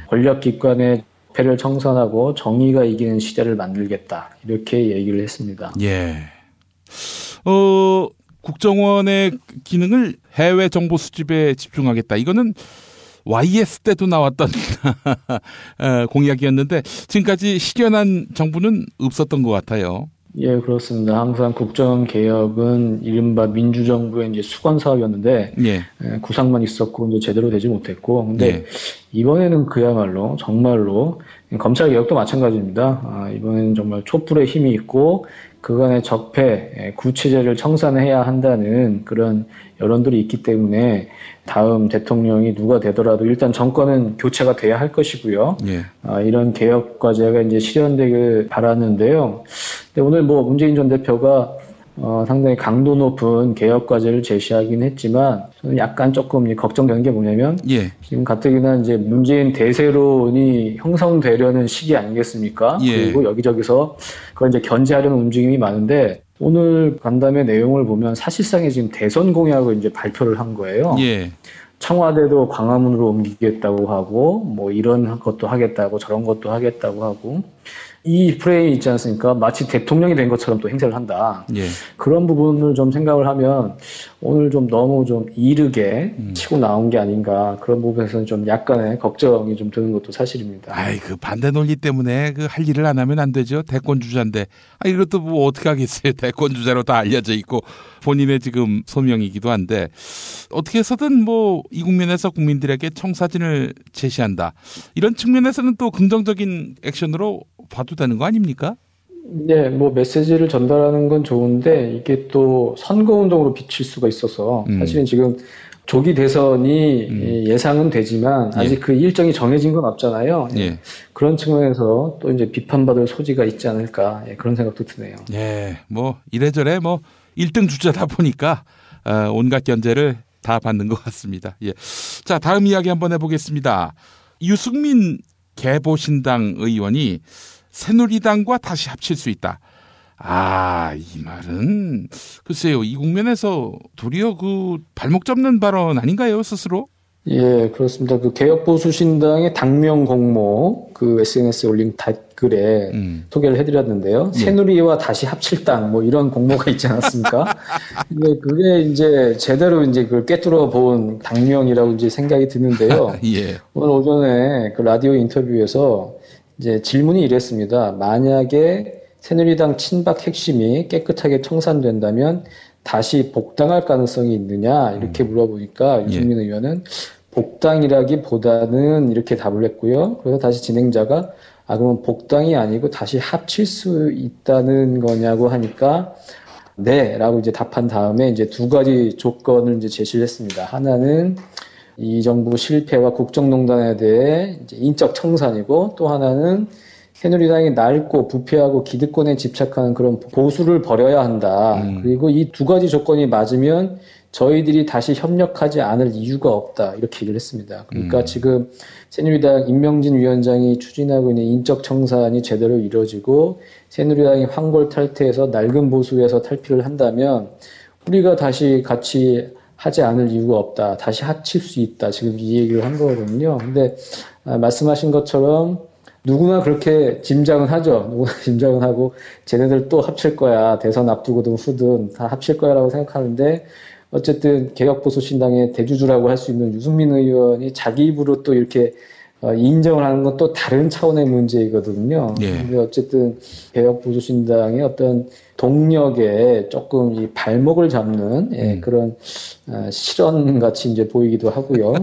권력기관의 적폐를 청산하고 정의가 이기는 시대를 만들겠다. 이렇게 얘기를 했습니다. 예. 국정원의 기능을 해외 정보 수집에 집중하겠다. 이거는 YS 때도 나왔던 공약이었는데 지금까지 실현한 정부는 없었던 것 같아요. 예, 그렇습니다. 항상 국정원 개혁은 이른바 민주정부의 이제 수건 사업이었는데, 예. 구상만 있었고, 이제 제대로 되지 못했고, 근데 예. 이번에는 그야말로, 정말로, 검찰 개혁도 마찬가지입니다. 이번에는 정말 촛불의 힘이 있고, 그간의 적폐, 구체제를 청산해야 한다는 그런 여론들이 있기 때문에 다음 대통령이 누가 되더라도 일단 정권은 교체가 돼야 할 것이고요. 예. 이런 개혁 과제가 이제 실현되길 바라는데요. 근데 오늘 뭐 문재인 전 대표가 상당히 강도 높은 개혁 과제를 제시하긴 했지만 저는 약간 조금 걱정되는 게 뭐냐면 예. 지금 가뜩이나 이제 문재인 대세론이 형성되려는 시기 아니겠습니까? 예. 그리고 여기저기서 그걸 이제 견제하려는 움직임이 많은데 오늘 간담회 내용을 보면 사실상의 지금 대선 공약을 이제 발표를 한 거예요. 예. 청와대도 광화문으로 옮기겠다고 하고 뭐 이런 것도 하겠다고 저런 것도 하겠다고 하고 이 프레임이 있지 않습니까? 마치 대통령이 된 것처럼 또 행세를 한다. 예. 그런 부분을 좀 생각을 하면 오늘 좀 너무 좀 이르게 치고 나온 게 아닌가. 그런 부분에서는 좀 약간의 걱정이 좀 드는 것도 사실입니다. 아이, 그 반대 논리 때문에 그 할 일을 안 하면 안 되죠. 대권 주자인데. 이것도 뭐 어떻게 하겠어요. 대권 주자로 다 알려져 있고 본인의 지금 소명이기도 한데 어떻게 해서든 뭐 이 국면에서 국민들에게 청사진을 제시한다. 이런 측면에서는 또 긍정적인 액션으로 봐도 되는 거 아닙니까? 네, 뭐 메시지를 전달하는 건 좋은데 이게 또 선거운동으로 비칠 수가 있어서 사실은 지금 조기 대선이 예상은 되지만 아직 그 일정이 정해진 건 없잖아요. 예. 그런 측면에서 또 이제 비판받을 소지가 있지 않을까 그런 생각도 드네요. 예, 뭐 이래저래 뭐 1등 주자다 보니까 온갖 견제를 다 받는 것 같습니다. 예. 자, 다음 이야기 한번 해보겠습니다. 유승민 개보신당 의원이 새누리당과 다시 합칠 수 있다. 이 말은 글쎄요, 이 국면에서 도리어 그 발목 잡는 발언 아닌가요, 스스로? 예, 그렇습니다. 그 개혁보수신당의 당명 공모 그 SNS에 올린 댓글에 소개를 해드렸는데요. 새누리와 다시 합칠 당 뭐 이런 공모가 있지 않았습니까? 근데 그게 이제 제대로 이제 그걸 꿰뚫어 본 당명이라고 이제 생각이 드는데요. 예. 오늘 오전에 그 라디오 인터뷰에서 이제 질문이 이랬습니다. 만약에 새누리당 친박 핵심이 깨끗하게 청산된다면 다시 복당할 가능성이 있느냐 이렇게 물어보니까 유승민 의원은 복당이라기보다는 이렇게 답을 했고요. 그래서 다시 진행자가 그러면 복당이 아니고 다시 합칠 수 있다는 거냐고 하니까 네 라고 이제 답한 다음에 이제 두 가지 조건을 이제 제시를 했습니다. 하나는 이 정부 실패와 국정농단에 대해 이제 인적 청산이고 또 하나는 새누리당이 낡고 부패하고 기득권에 집착하는 그런 보수를 버려야 한다. 그리고 이 두 가지 조건이 맞으면 저희들이 다시 협력하지 않을 이유가 없다. 이렇게 얘기를 했습니다. 그러니까 지금 새누리당 임명진 위원장이 추진하고 있는 인적 청산이 제대로 이루어지고 새누리당이 황골탈퇴해서 낡은 보수에서 탈피를 한다면 우리가 다시 같이 하지 않을 이유가 없다. 다시 합칠 수 있다. 지금 이 얘기를 한 거거든요. 근데 말씀하신 것처럼 누구나 그렇게 짐작은 하죠. 누구나 짐작은 하고 쟤네들 또 합칠 거야. 대선 앞두고든 후든 다 합칠 거야라고 생각하는데 어쨌든 개혁보수신당의 대주주라고 할 수 있는 유승민 의원이 자기 입으로 또 이렇게 인정을 하는 건 또 다른 차원의 문제이거든요. 근데 어쨌든 개혁보수신당의 어떤 동력에 조금 이 발목을 잡는 그런 실언같이 이제 보이기도 하고요.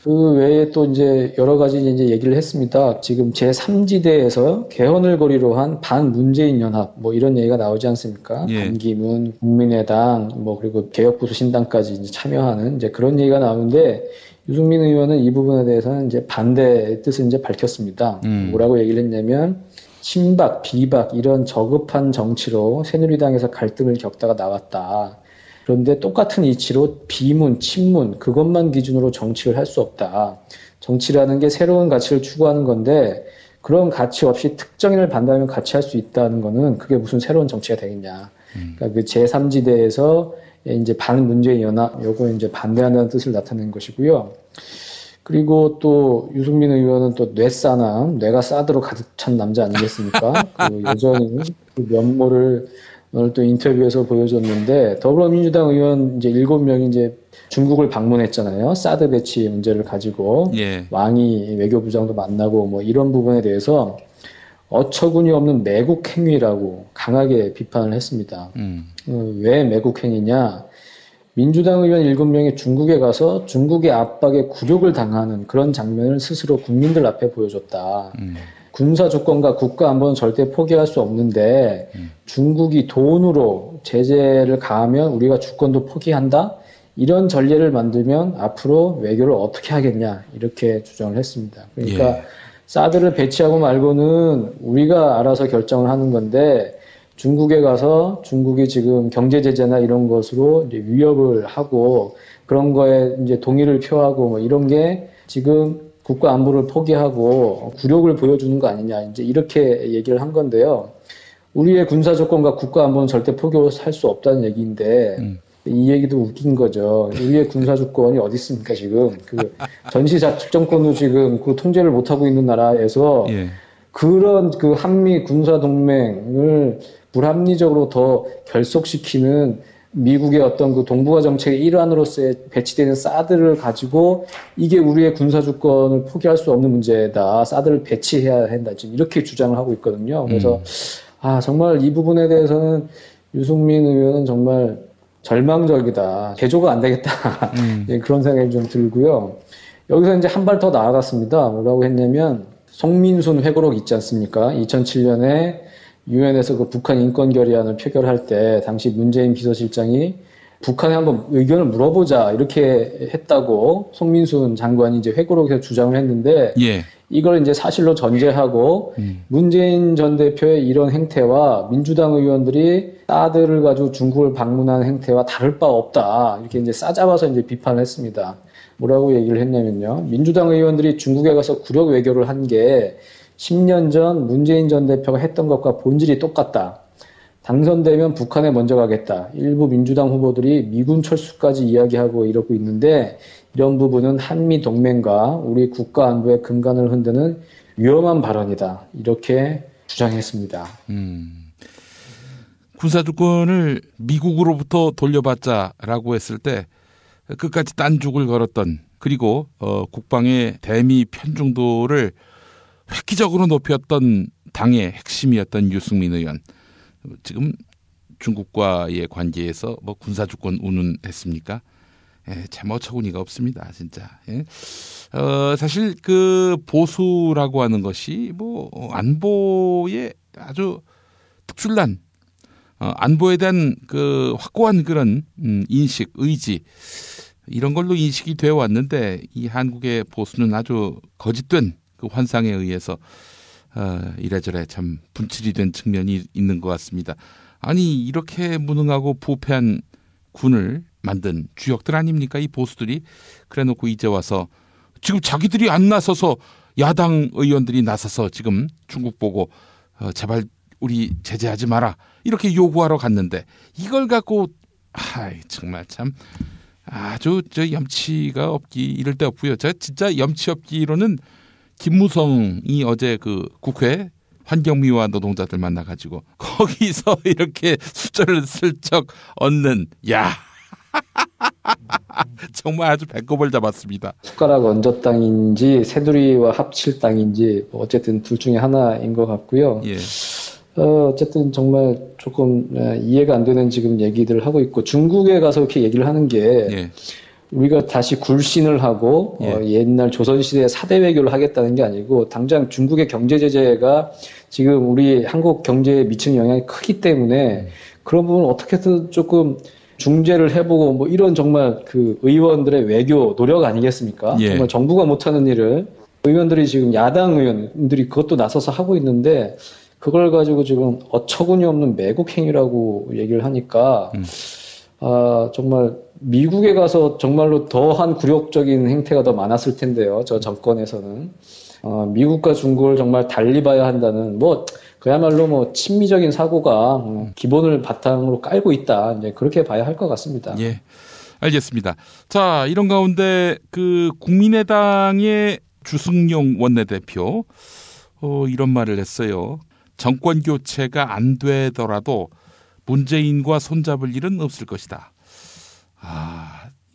그 외에 또 이제 여러 가지 이제 얘기를 했습니다. 지금 제3지대에서 개헌을 거리로 한 반문재인 연합 뭐 이런 얘기가 나오지 않습니까? 반기문, 국민의당 뭐 그리고 개혁보수신당까지 이제 참여하는 이제 그런 얘기가 나오는데 유승민 의원은 이 부분에 대해서는 이제 반대의 뜻을 이제 밝혔습니다. 뭐라고 얘기를 했냐면 친박, 비박 이런 저급한 정치로 새누리당에서 갈등을 겪다가 나왔다. 그런데 똑같은 이치로 비문, 친문 그것만 기준으로 정치를 할 수 없다. 정치라는 게 새로운 가치를 추구하는 건데 그런 가치 없이 특정인을 반대하면 같이 할 수 있다는 거는 그게 무슨 새로운 정치가 되겠냐. 그러니까 그 제3지대에서 이제 반문재인 연합 요거 이제 반대한다는 뜻을 나타낸 것이고요. 그리고 또 유승민 의원은 또 뇌가 사드로 가득 찬 남자 아니겠습니까? 그 여전히 그 면모를 오늘 또 인터뷰에서 보여줬는데 더불어민주당 의원 이제 7명이 이제 중국을 방문했잖아요. 사드 배치 문제를 가지고 왕이 외교부장도 만나고 뭐 이런 부분에 대해서 어처구니 없는 매국 행위라고 강하게 비판을 했습니다. 왜 매국 행위냐? 민주당 의원 7명이 중국에 가서 중국의 압박에 굴욕을 당하는 그런 장면을 스스로 국민들 앞에 보여줬다. 군사 조건과 국가 안보는 절대 포기할 수 없는데 중국이 돈으로 제재를 가하면 우리가 주권도 포기한다? 이런 전례를 만들면 앞으로 외교를 어떻게 하겠냐 이렇게 주장을 했습니다. 그러니까 사드를 배치하고 말고는 우리가 알아서 결정을 하는 건데 중국에 가서 중국이 지금 경제 제재나 이런 것으로 이제 위협을 하고 그런 거에 이제 동의를 표하고 뭐 이런 게 지금 국가 안보를 포기하고 굴욕을 보여주는 거 아니냐 이제 이렇게 얘기를 한 건데요. 우리의 군사 조건과 국가 안보는 절대 포기할 수 없다는 얘기인데 이 얘기도 웃긴 거죠. 우리의 군사 조건이 어디 있습니까 지금? 그 전시 작전권도 지금 그 통제를 못 하고 있는 나라에서 그런 그 한미 군사 동맹을 불합리적으로 더 결속시키는 미국의 어떤 그 동북아 정책의 일환으로서 배치되는 사드를 가지고 이게 우리의 군사 주권을 포기할 수 없는 문제다. 사드를 배치해야 한다. 지금 이렇게 주장을 하고 있거든요. 그래서 정말 이 부분에 대해서는 유승민 의원은 정말 절망적이다. 개조가 안 되겠다. 그런 생각이 좀 들고요. 여기서 이제 한 발 더 나아갔습니다. 뭐라고 했냐면 송민순 회고록 있지 않습니까? 2007년에 유엔에서 그 북한 인권 결의안을 표결할 때 당시 문재인 비서실장이 북한에 한번 의견을 물어보자 이렇게 했다고 송민순 장관이 이제 회고록에서 주장을 했는데 예. 이걸 이제 사실로 전제하고 문재인 전 대표의 이런 행태와 민주당 의원들이 사드를 가지고 중국을 방문한 행태와 다를 바 없다. 이렇게 이제 싸잡아서 이제 비판을 했습니다. 뭐라고 얘기를 했냐면요. 민주당 의원들이 중국에 가서 굴욕 외교를 한 게 10년 전 문재인 전 대표가 했던 것과 본질이 똑같다. 당선되면 북한에 먼저 가겠다. 일부 민주당 후보들이 미군 철수까지 이야기하고 이러고 있는데 이런 부분은 한미 동맹과 우리 국가 안보의 근간을 흔드는 위험한 발언이다. 이렇게 주장했습니다. 군사주권을 미국으로부터 돌려받자라고 했을 때 끝까지 딴죽을 걸었던 그리고 국방의 대미 편중도를 획기적으로 높였던 당의 핵심이었던 유승민 의원. 지금 중국과의 관계에서 뭐 군사주권 운운했습니까? 참 어처구니가 없습니다, 진짜. 예. 사실 그 보수라고 하는 것이 뭐 안보에 아주 특출난 안보에 대한 그 확고한 그런 인식, 의지 이런 걸로 인식이 되어 왔는데 이 한국의 보수는 아주 거짓된 그 환상에 의해서 이래저래 참 분칠이 된 측면이 있는 것 같습니다. 아니 이렇게 무능하고 부패한 군을 만든 주역들 아닙니까? 이 보수들이. 그래놓고 이제 와서 지금 자기들이 안 나서서 야당 의원들이 나서서 지금 중국 보고 제발 우리 제재하지 마라 이렇게 요구하러 갔는데 이걸 갖고 정말 참 아주 염치가 없기 이럴 데 없고요. 제가 진짜 염치 없기로는 김무성이 어제 그 국회 환경미화 노동자들 만나가지고 거기서 이렇게 숫자를 슬쩍 얻는 정말 아주 배꼽을 잡았습니다. 숟가락 얹어 땅인지 새누리와 합칠 땅인지 어쨌든 둘 중에 하나인 것 같고요. 예. 어쨌든 정말 조금 이해가 안 되는 지금 얘기들을 하고 있고 중국에 가서 이렇게 얘기를 하는 게 우리가 다시 굴신을 하고 옛날 조선시대에 4대 외교를 하겠다는 게 아니고 당장 중국의 경제 제재가 지금 우리 한국 경제에 미치는 영향이 크기 때문에 그런 부분을 어떻게든 조금 중재를 해보고 뭐 이런 정말 그 의원들의 외교 노력 아니겠습니까? 정말 정부가 못하는 일을 의원들이 지금 야당 의원들이 그것도 나서서 하고 있는데 그걸 가지고 지금 어처구니 없는 매국 행위라고 얘기를 하니까 정말 미국에 가서 정말로 더한 굴욕적인 행태가 더 많았을 텐데요. 저 정권에서는 미국과 중국을 정말 달리 봐야 한다는 그야말로 친미적인 사고가 기본을 바탕으로 깔고 있다. 이제 그렇게 봐야 할 것 같습니다. 예, 알겠습니다. 자, 이런 가운데 그 국민의당의 주승용 원내대표 이런 말을 했어요. 정권 교체가 안 되더라도 문재인과 손잡을 일은 없을 것이다.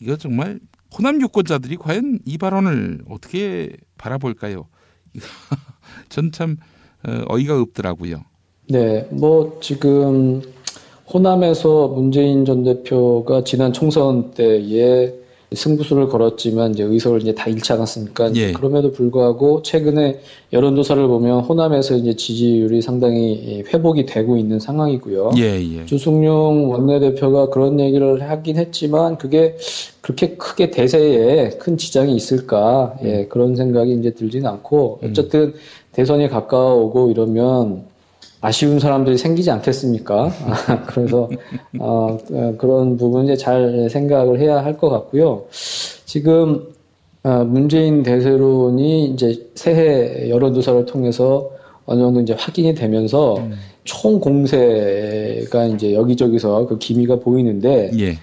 이거 정말 호남 유권자들이 과연 이 발언을 어떻게 바라볼까요? 전 참 어이가 없더라고요. 네, 지금 호남에서 문재인 전 대표가 지난 총선 때에 승부수를 걸었지만 이제 의석을 이제 다 잃지 않았습니까? 그럼에도 불구하고 최근에 여론조사를 보면 호남에서 이제 지지율이 상당히 회복이 되고 있는 상황이고요. 주승용 원내대표가 그런 얘기를 하긴 했지만 그게 그렇게 크게 대세에 큰 지장이 있을까? 그런 생각이 이제 들지는 않고 어쨌든 대선이 가까워오고 이러면 아쉬운 사람들이 생기지 않겠습니까? 그래서 그런 부분 이제 잘 생각을 해야 할 것 같고요. 지금 문재인 대세론이 이제 새해 여론조사를 통해서 어느 정도 이제 확인이 되면서 총 공세가 이제 여기저기서 그 기미가 보이는데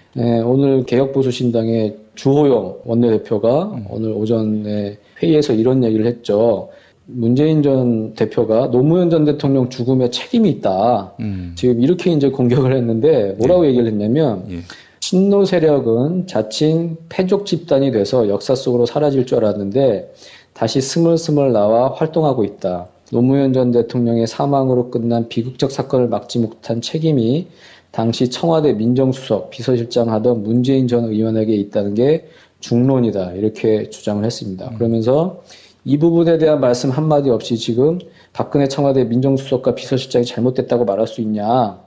오늘 개혁보수신당의 주호영 원내대표가 오늘 오전에 회의에서 이런 얘기를 했죠. 문재인 전 대표가 노무현 전 대통령 죽음에 책임이 있다. 지금 이렇게 이제 공격을 했는데 뭐라고 얘기를 했냐면 친노 세력은 자칭 패족 집단이 돼서 역사 속으로 사라질 줄 알았는데 다시 스멀스멀 나와 활동하고 있다. 노무현 전 대통령의 사망으로 끝난 비극적 사건을 막지 못한 책임이 당시 청와대 민정수석 비서실장 하던 문재인 전 의원에게 있다는 게 중론이다. 이렇게 주장을 했습니다. 그러면서 이 부분에 대한 말씀 한마디 없이 지금 박근혜 청와대 민정수석과 비서실장이 잘못됐다고 말할 수 있냐.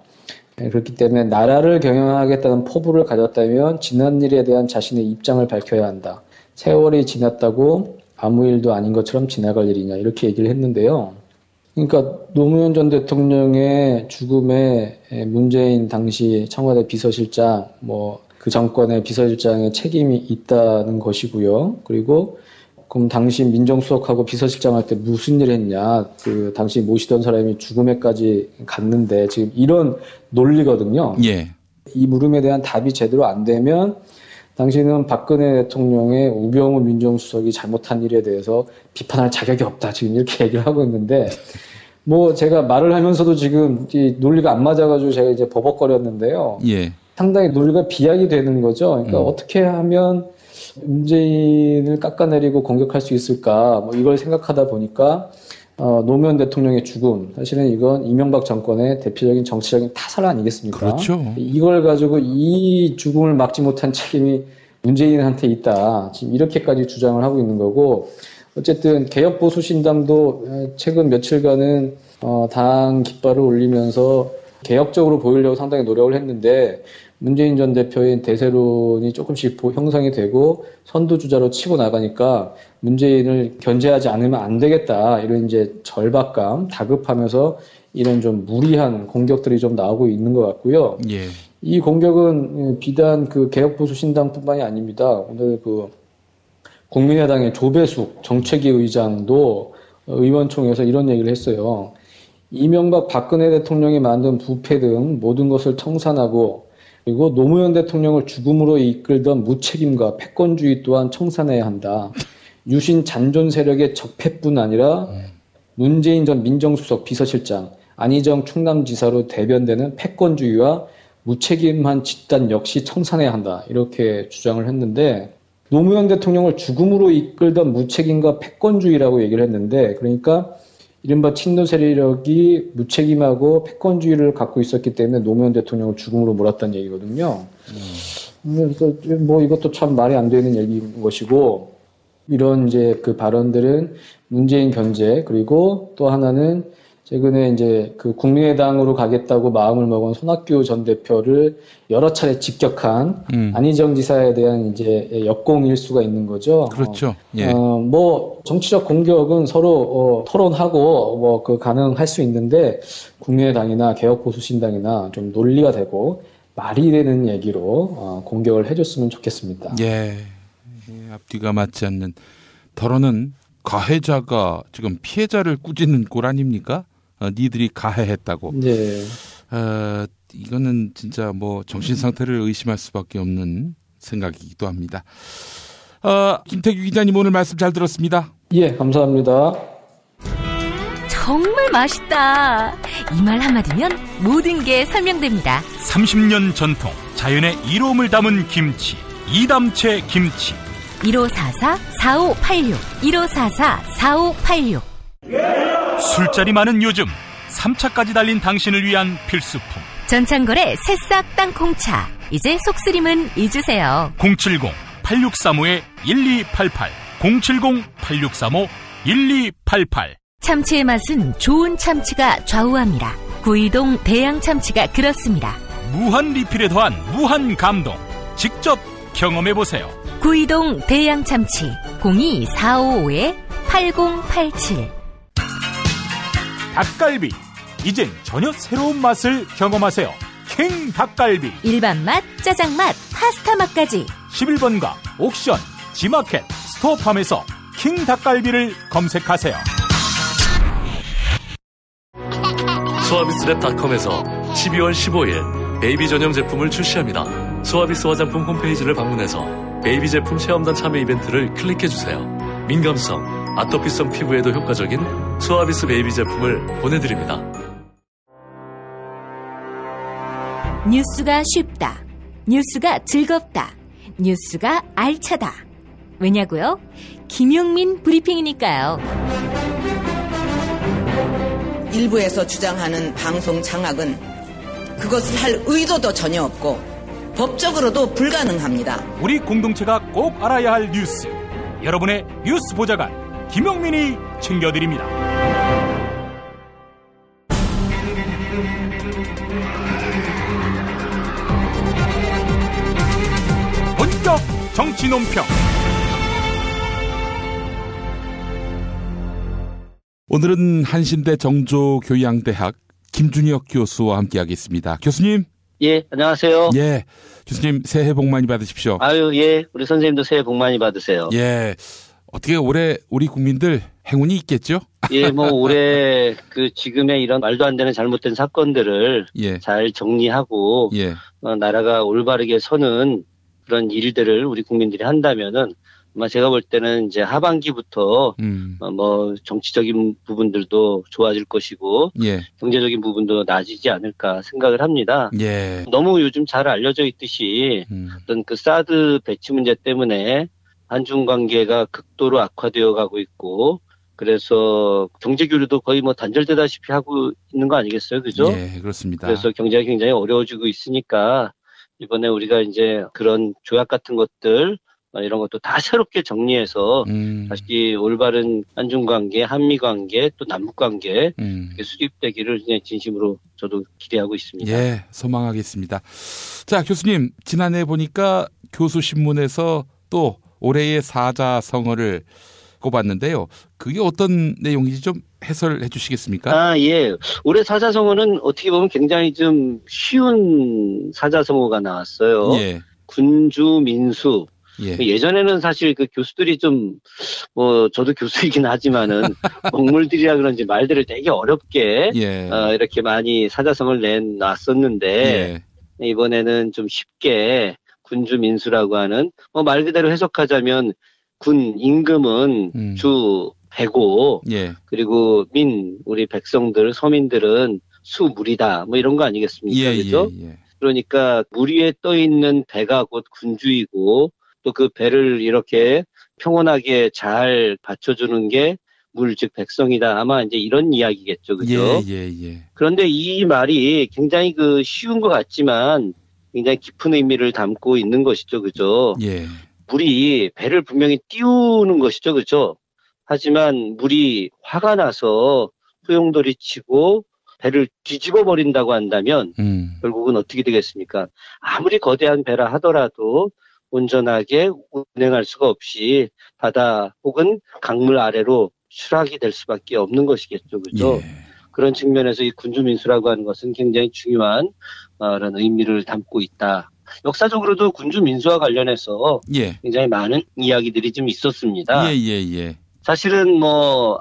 그렇기 때문에 나라를 경영하겠다는 포부를 가졌다면 지난 일에 대한 자신의 입장을 밝혀야 한다. 세월이 지났다고 아무 일도 아닌 것처럼 지나갈 일이냐. 이렇게 얘기를 했는데요. 그러니까 노무현 전 대통령의 죽음에 문재인 당시 청와대 비서실장, 그 정권의 비서실장의 책임이 있다는 것이고요. 그리고 그럼 당시 민정수석하고 비서실장 할 때 무슨 일 했냐. 그 당시 모시던 사람이 죽음에까지 갔는데 지금 이런 논리거든요. 예. 이 물음에 대한 답이 제대로 안 되면 당시는 박근혜 대통령의 우병우 민정수석이 잘못한 일에 대해서 비판할 자격이 없다. 지금 이렇게 얘기를 하고 있는데 제가 말을 하면서도 지금 이 논리가 안 맞아가지고 제가 이제 버벅거렸는데요. 예. 상당히 논리가 비약이 되는 거죠. 그러니까 어떻게 하면 문재인을 깎아내리고 공격할 수 있을까? 이걸 생각하다 보니까 노무현 대통령의 죽음, 사실은 이건 이명박 정권의 대표적인 정치적인 타살 아니겠습니까? 그렇죠. 이걸 가지고 이 죽음을 막지 못한 책임이 문재인한테 있다. 지금 이렇게까지 주장을 하고 있는 거고, 어쨌든 개혁보수신당도 최근 며칠간은 당 깃발을 올리면서 개혁적으로 보이려고 상당히 노력을 했는데 문재인 전 대표의 대세론이 조금씩 형성이 되고 선두주자로 치고 나가니까 문재인을 견제하지 않으면 안 되겠다. 이런 이제 절박감, 다급하면서 이런 좀 무리한 공격들이 좀 나오고 있는 것 같고요. 예. 이 공격은 비단 그 개혁보수신당뿐만이 아닙니다. 오늘 그 국민의당의 조배숙 정책위 의장도 의원총회에서 이런 얘기를 했어요. 이명박 박근혜 대통령이 만든 부패 등 모든 것을 청산하고 그리고 노무현 대통령을 죽음으로 이끌던 무책임과 패권주의 또한 청산해야 한다. 유신 잔존 세력의 적폐뿐 아니라 문재인 전 민정수석 비서실장, 안희정 충남지사로 대변되는 패권주의와 무책임한 집단 역시 청산해야 한다. 이렇게 주장을 했는데 노무현 대통령을 죽음으로 이끌던 무책임과 패권주의라고 얘기를 했는데 그러니까 이른바 친노 세력이 무책임하고 패권주의를 갖고 있었기 때문에 노무현 대통령을 죽음으로 몰았다는 얘기거든요. 그래서 이것도 참 말이 안 되는 얘기인 것이고 이런 이제 그 발언들은 문재인 견제 그리고 또 하나는 최근에 이제 그 국민의당으로 가겠다고 마음을 먹은 손학규 전 대표를 여러 차례 직격한 안희정 지사에 대한 이제 역공일 수가 있는 거죠. 그렇죠. 예. 정치적 공격은 서로 토론하고 그 가능할 수 있는데 국민의당이나 개혁보수신당이나 좀 논리가 되고 말이 되는 얘기로 공격을 해줬으면 좋겠습니다. 예. 앞뒤가 맞지 않는 토론은 가해자가 지금 피해자를 꾸짖는 꼴 아닙니까? 니들이 가해했다고. 네. 이거는 진짜 정신 상태를 의심할 수밖에 없는 생각이기도 합니다. 김태규 기자님 오늘 말씀 잘 들었습니다. 예, 감사합니다. 정말 맛있다. 이 말 한마디면 모든 게 설명됩니다. 30년 전통 자연의 이로움을 담은 김치 이담채 김치 1544-4586 1544-4586 술자리 많은 요즘 3차까지 달린 당신을 위한 필수품 전창걸의 새싹 땅콩차 이제 속쓰림은 잊으세요. 070-8635-1288 070-8635-1288 참치의 맛은 좋은 참치가 좌우합니다. 구이동 대양 참치가 그렇습니다. 무한 리필에 더한 무한 감동 직접 경험해보세요. 구이동 대양 참치 02455-8087 닭갈비 이젠 전혀 새로운 맛을 경험하세요. 킹 닭갈비 일반 맛, 짜장 맛, 파스타 맛까지 11번가 옥션, 지마켓, 스토어팜에서 킹 닭갈비를 검색하세요. 수아비스랩닷컴에서 12월 15일 베이비 전용 제품을 출시합니다. 수아비스 화장품 홈페이지를 방문해서 베이비 제품 체험단 참여 이벤트를 클릭해주세요. 민감성, 아토피성 피부에도 효과적인 수아비스 베이비 제품을 보내드립니다. 뉴스가 쉽다. 뉴스가 즐겁다. 뉴스가 알차다. 왜냐고요? 김용민 브리핑이니까요. 일부에서 주장하는 방송 장악은 그것을 할 의도도 전혀 없고 법적으로도 불가능합니다. 우리 공동체가 꼭 알아야 할 뉴스. 여러분의 뉴스 보좌관 김용민이 챙겨드립니다. 본격 정치 논평. 오늘은 한신대 정조교양대학 김준혁 교수와 함께하겠습니다. 교수님. 예, 안녕하세요. 예, 교수님 새해 복 많이 받으십시오. 아유, 예, 우리 선생님도 새해 복 많이 받으세요. 예, 어떻게 올해 우리 국민들 행운이 있겠죠? 예, 뭐 올해 그 지금의 이런 말도 안 되는 잘못된 사건들을 예. 잘 정리하고 예. 나라가 올바르게 서는 그런 일들을 우리 국민들이 한다면은 아마 제가 볼 때는 이제 하반기부터 뭐 정치적인 부분들도 좋아질 것이고 예. 경제적인 부분도 나아지지 않을까 생각을 합니다. 예. 너무 요즘 잘 알려져 있듯이 어떤 그 사드 배치 문제 때문에 한중 관계가 극도로 악화되어 가고 있고 그래서 경제 교류도 거의 뭐 단절되다시피 하고 있는 거 아니겠어요, 그죠? 예, 그렇습니다. 그래서 경제가 굉장히 어려워지고 있으니까 이번에 우리가 이제 그런 조약 같은 것들 이런 것도 다 새롭게 정리해서 다시 올바른 한중관계, 한미관계, 또 남북관계 수립되기를 그냥 진심으로 저도 기대하고 있습니다. 예, 소망하겠습니다. 자, 교수님, 지난해 보니까 교수신문에서 또 올해의 사자성어를 꼽았는데요. 그게 어떤 내용인지 좀 해설해 주시겠습니까? 아, 예. 올해 사자성어는 어떻게 보면 굉장히 좀 쉬운 사자성어가 나왔어요. 예. 군주민수. 예. 예전에는 사실 그 교수들이 좀, 저도 교수이긴 하지만은, 먹물들이라 그런지 말들을 되게 어렵게, 예. 이렇게 많이 사자성어를 내놨었는데, 예. 이번에는 좀 쉽게 군주민수라고 하는, 말 그대로 해석하자면, 군, 임금은 주, 배고, 예. 그리고 우리 백성들, 서민들은 수물이다, 이런 거 아니겠습니까? 예, 그죠? 예. 그러니까 물 위에 떠 있는 배가 곧 군주이고 또 그 배를 이렇게 평온하게 잘 받쳐주는 게 물, 즉 백성이다. 아마 이제 이런 이야기겠죠, 그죠? 예. 그런데 이 말이 굉장히 그 쉬운 것 같지만 굉장히 깊은 의미를 담고 있는 것이죠, 그죠? 예. 물이 배를 분명히 띄우는 것이죠, 그죠? 하지만 물이 화가 나서 소용돌이 치고 배를 뒤집어 버린다고 한다면 결국은 어떻게 되겠습니까? 아무리 거대한 배라 하더라도 온전하게 운행할 수가 없이 바다 혹은 강물 아래로 추락이 될 수밖에 없는 것이겠죠. 그죠? 예. 그런 측면에서 이 군주민수라고 하는 것은 굉장히 중요한 그런 의미를 담고 있다. 역사적으로도 군주민수와 관련해서 예. 굉장히 많은 이야기들이 좀 있었습니다. 예. 사실은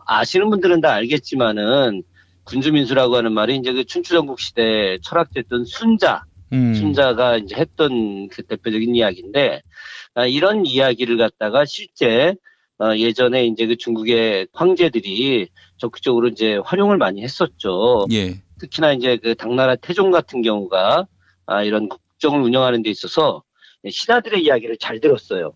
아시는 분들은 다 알겠지만은 군주민수라고 하는 말이 이제 그 춘추전국 시대에 철학됐던 순자가 이제 했던 그 대표적인 이야기인데, 이런 이야기를 갖다가 실제, 예전에 이제 그 중국의 황제들이 적극적으로 이제 활용을 많이 했었죠. 예. 특히나 이제 그 당나라 태종 같은 경우가, 이런 국정을 운영하는 데 있어서 신하들의 이야기를 잘 들었어요.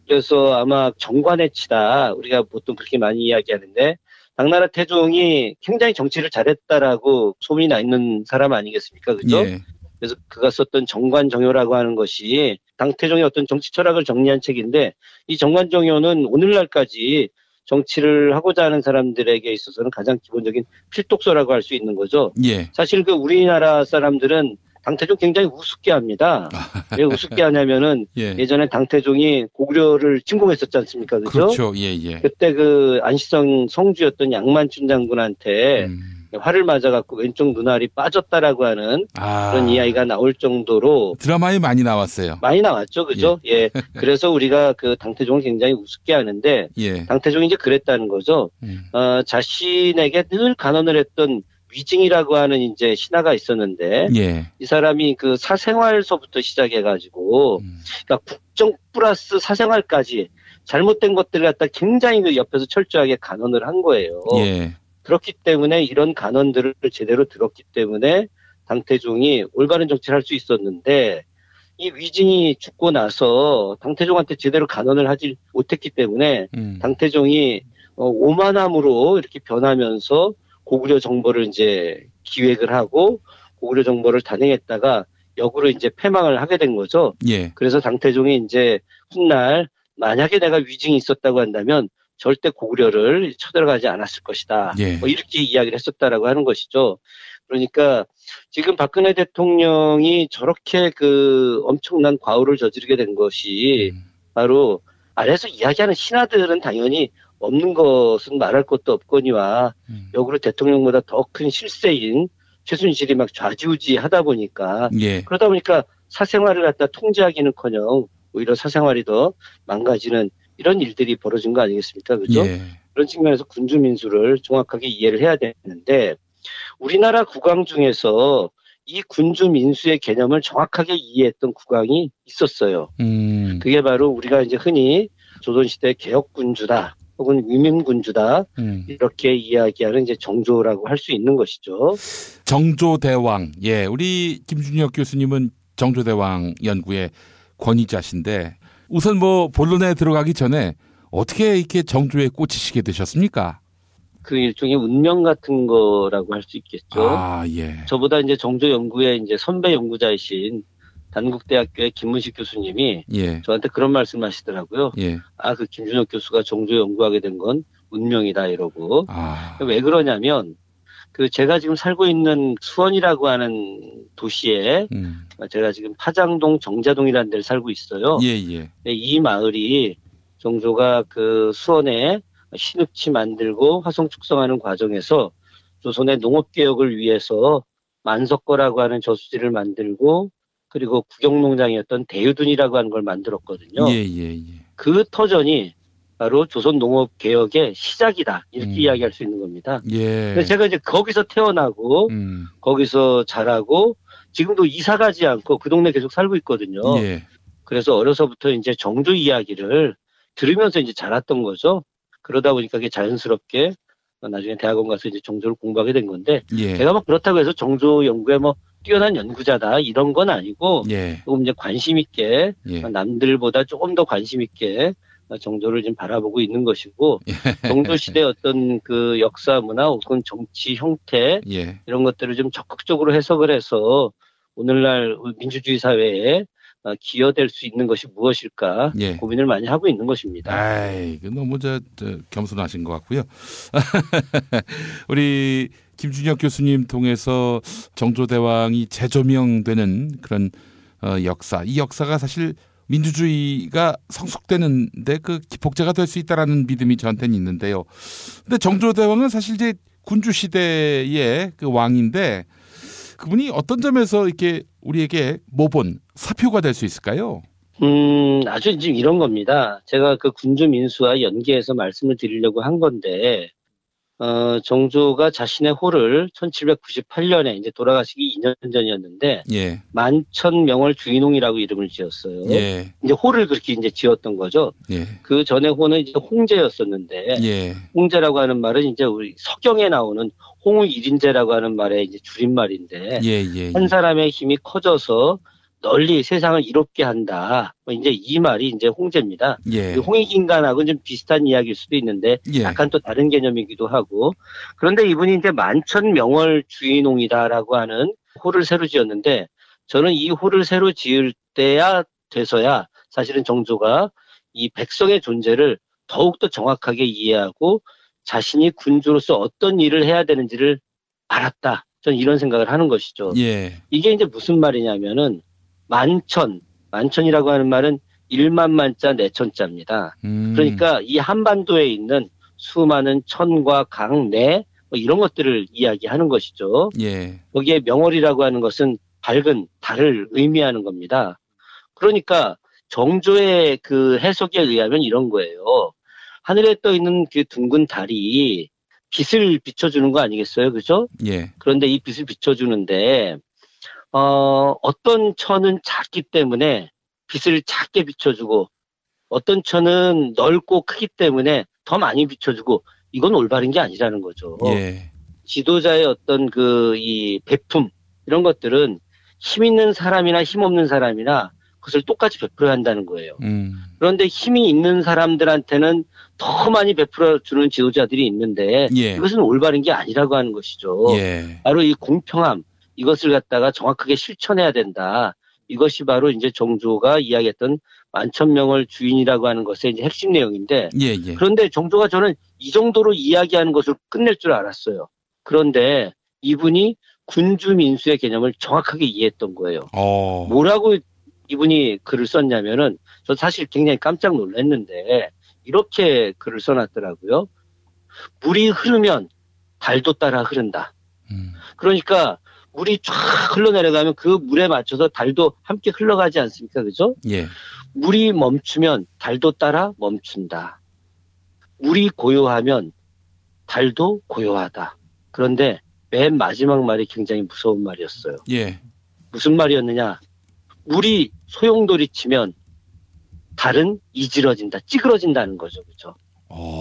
그래서 아마 정관의 치다, 우리가 보통 그렇게 많이 이야기하는데, 당나라 태종이 굉장히 정치를 잘했다라고 소문이 나 있는 사람 아니겠습니까? 그죠? 예. 그래서 그가 썼던 정관정효라고 하는 것이 당태종의 어떤 정치 철학을 정리한 책인데, 이 정관정효는 오늘날까지 정치를 하고자 하는 사람들에게 있어서는 가장 기본적인 필독서라고 할 수 있는 거죠. 예. 사실 그 우리나라 사람들은 당태종 굉장히 우습게 합니다. 왜 우습게 하냐면은 예전에 당태종이 고구려를 침공했었지 않습니까? 그죠? 그렇죠. 예. 그때 그 안시성 성주였던 양만춘 장군한테 활을 맞아갖고 왼쪽 눈알이 빠졌다라고 하는 그런 이야기가 나올 정도로 드라마에 많이 나왔어요. 많이 나왔죠, 그죠? 예. 그래서 우리가 그 당태종을 굉장히 우습게 하는데 당태종이 이제 그랬다는 거죠. 자신에게 늘 간언을 했던 위징이라고 하는 이제 신하가 있었는데 이 사람이 그 사생활서부터 시작해가지고 그러니까 국정 플러스 사생활까지 잘못된 것들을 갖다 굉장히 그 옆에서 철저하게 간언을 한 거예요. 그렇기 때문에 이런 간언들을 제대로 들었기 때문에 당태종이 올바른 정치를 할 수 있었는데 이 위징이 죽고 나서 당태종한테 제대로 간언을 하지 못했기 때문에 당태종이 오만함으로 이렇게 변하면서 고구려 정벌을 이제 기획을 하고 고구려 정벌을 단행했다가 역으로 이제 패망을 하게 된 거죠. 예. 그래서 당태종이 이제 훗날 만약에 내가 위증이 있었다고 한다면 절대 고구려를 쳐들어가지 않았을 것이다. 예. 뭐 이렇게 이야기를 했었다라고 하는 것이죠. 그러니까 지금 박근혜 대통령이 저렇게 그 엄청난 과오를 저지르게 된 것이 바로 아래에서 이야기하는 신하들은 당연히 없는 것은 말할 것도 없거니와 역으로 대통령보다 더 큰 실세인 최순실이 막 좌지우지하다 보니까 예. 그러다 보니까 사생활을 갖다 통제하기는커녕 오히려 사생활이 더 망가지는 이런 일들이 벌어진 거 아니겠습니까? 그죠? 예. 그런 측면에서 군주민수를 정확하게 이해를 해야 되는데 우리나라 국왕 중에서 이 군주민수의 개념을 정확하게 이해했던 국왕이 있었어요. 그게 바로 우리가 이제 흔히 조선시대 개혁군주다 혹은 위민군주다 이렇게 이야기하는 이제 정조라고 할 수 있는 것이죠. 정조대왕. 예, 우리 김준혁 교수님은 정조대왕 연구의 권위자신데 우선 뭐 본론에 들어가기 전에 어떻게 이렇게 정조에 꽂히시게 되셨습니까? 그 일종의 운명 같은 거라고 할 수 있겠죠. 아, 예. 저보다 이제 정조 연구의 이제 선배 연구자이신 단국대학교의 김문식 교수님이 예. 저한테 그런 말씀 하시더라고요. 예. 아, 그 김준혁 교수가 정조 연구하게 된 건 운명이다 이러고. 왜 그러냐면 그 제가 지금 살고 있는 수원이라고 하는 도시에 제가 지금 파장동 정자동이라는 데를 살고 있어요. 예, 예. 이 마을이 정조가 그 수원에 신읍지 만들고 화성 축성하는 과정에서 조선의 농업개혁을 위해서 만석거라고 하는 저수지를 만들고 그리고 구경농장이었던 대유둔이라고 하는 걸 만들었거든요. 예, 예, 예. 그 터전이 바로 조선 농업개혁의 시작이다. 이렇게 이야기할 수 있는 겁니다. 예. 그래서 제가 이제 거기서 태어나고 거기서 자라고 지금도 이사 가지 않고 그 동네 계속 살고 있거든요. 예. 그래서 어려서부터 이제 정조 이야기를 들으면서 이제 자랐던 거죠. 그러다 보니까 그게 자연스럽게 나중에 대학원 가서 이제 정조를 공부하게 된 건데 예. 제가 뭐 그렇다고 해서 정조 연구에 뭐 뛰어난 연구자다 이런 건 아니고 예. 조금 이제 관심 있게 예. 남들보다 조금 더 관심 있게 정조를 지금 바라보고 있는 것이고 정조 시대 어떤 그 역사 문화 혹은 정치 형태 예. 이런 것들을 좀 적극적으로 해석을 해서 오늘날 민주주의 사회에 기여될 수 있는 것이 무엇일까 예. 고민을 많이 하고 있는 것입니다. 아이, 너무 저 겸손하신 것 같고요. 우리 김준혁 교수님 통해서 정조대왕이 재조명되는 그런 역사, 이 역사가 사실 민주주의가 성숙되는데 그 기폭제가 될 수 있다라는 믿음이 저한테는 있는데요. 근데 정조대왕은 사실 이제 군주 시대의 그 왕인데 그분이 어떤 점에서 이렇게 우리에게 모본 사표가 될 수 있을까요? 아주 지금 이런 겁니다. 제가 그 군주 민수와 연계해서 말씀을 드리려고 한 건데, 정조가 자신의 호를 1798년에 이제 돌아가시기 2년 전이었는데, 예. 만천명월 주인홍이라고 이름을 지었어요. 예. 이제 호를 그렇게 이제 지었던 거죠. 예. 그 전에 호는 이제 홍제였었는데, 예. 홍제라고 하는 말은 이제 우리 서경에 나오는 홍의 1인제라고 하는 말의 이제 줄임말인데, 예. 한 사람의 힘이 커져서 널리 세상을 이롭게 한다. 이제 이 말이 이제 홍제입니다. 예. 홍익인간하고는 좀 비슷한 이야기일 수도 있는데 예. 약간 또 다른 개념이기도 하고. 그런데 이분이 이제 만천명월 주인홍이다라고 하는 호를 새로 지었는데 저는 이 호를 새로 지을 때야 돼서야 사실은 정조가 이 백성의 존재를 더욱더 정확하게 이해하고 자신이 군주로서 어떤 일을 해야 되는지를 알았다. 저는 이런 생각을 하는 것이죠. 예. 이게 이제 무슨 말이냐면은 만천이라고 하는 말은 1만 만자 내천자입니다. 그러니까 이 한반도에 있는 수많은 천과 강, 내 뭐 이런 것들을 이야기하는 것이죠. 예. 거기에 명월이라고 하는 것은 밝은 달을 의미하는 겁니다. 그러니까 정조의 그 해석에 의하면 이런 거예요. 하늘에 떠 있는 그 둥근 달이 빛을 비춰주는 거 아니겠어요? 그죠? 예. 그런데 이 빛을 비춰주는데 어떤 천은 작기 때문에 빛을 작게 비춰주고 어떤 천은 넓고 크기 때문에 더 많이 비춰주고 이건 올바른 게 아니라는 거죠. 예. 지도자의 어떤 이 배품 이런 것들은 힘 있는 사람이나 힘 없는 사람이나 그것을 똑같이 베풀어야 한다는 거예요. 그런데 힘이 있는 사람들한테는 더 많이 베풀어주는 지도자들이 있는데 예. 이것은 올바른 게 아니라고 하는 것이죠. 예. 바로 이 공평함, 이것을 갖다가 정확하게 실천해야 된다. 이것이 바로 이제 정조가 이야기했던 만천명을 주인이라고 하는 것의 이제 핵심 내용인데 예. 그런데 정조가 저는 이 정도로 이야기하는 것을 끝낼 줄 알았어요. 그런데 이분이 군주민수의 개념을 정확하게 이해했던 거예요. 뭐라고 이분이 글을 썼냐면은 저 사실 굉장히 깜짝 놀랐는데 이렇게 글을 써놨더라고요. 물이 흐르면 달도 따라 흐른다. 그러니까 물이 쫙 흘러내려가면 그 물에 맞춰서 달도 함께 흘러가지 않습니까? 그죠? 예. 물이 멈추면 달도 따라 멈춘다. 물이 고요하면 달도 고요하다. 그런데 맨 마지막 말이 굉장히 무서운 말이었어요. 예. 무슨 말이었느냐? 물이 소용돌이치면 달은 이질러진다, 찌그러진다는 거죠. 그죠?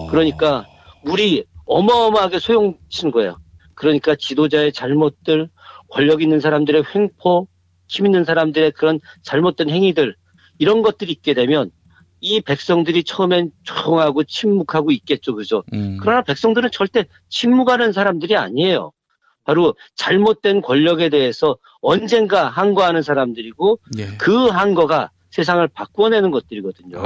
그러니까 물이 어마어마하게 소용치는 거예요. 그러니까 지도자의 잘못들, 권력 있는 사람들의 횡포, 힘 있는 사람들의 그런 잘못된 행위들, 이런 것들이 있게 되면 이 백성들이 처음엔 조용하고 침묵하고 있겠죠. 그죠? 그러나 백성들은 절대 침묵하는 사람들이 아니에요. 바로 잘못된 권력에 대해서 언젠가 항거하는 사람들이고 그 항거가 세상을 바꾸어내는 것들이거든요.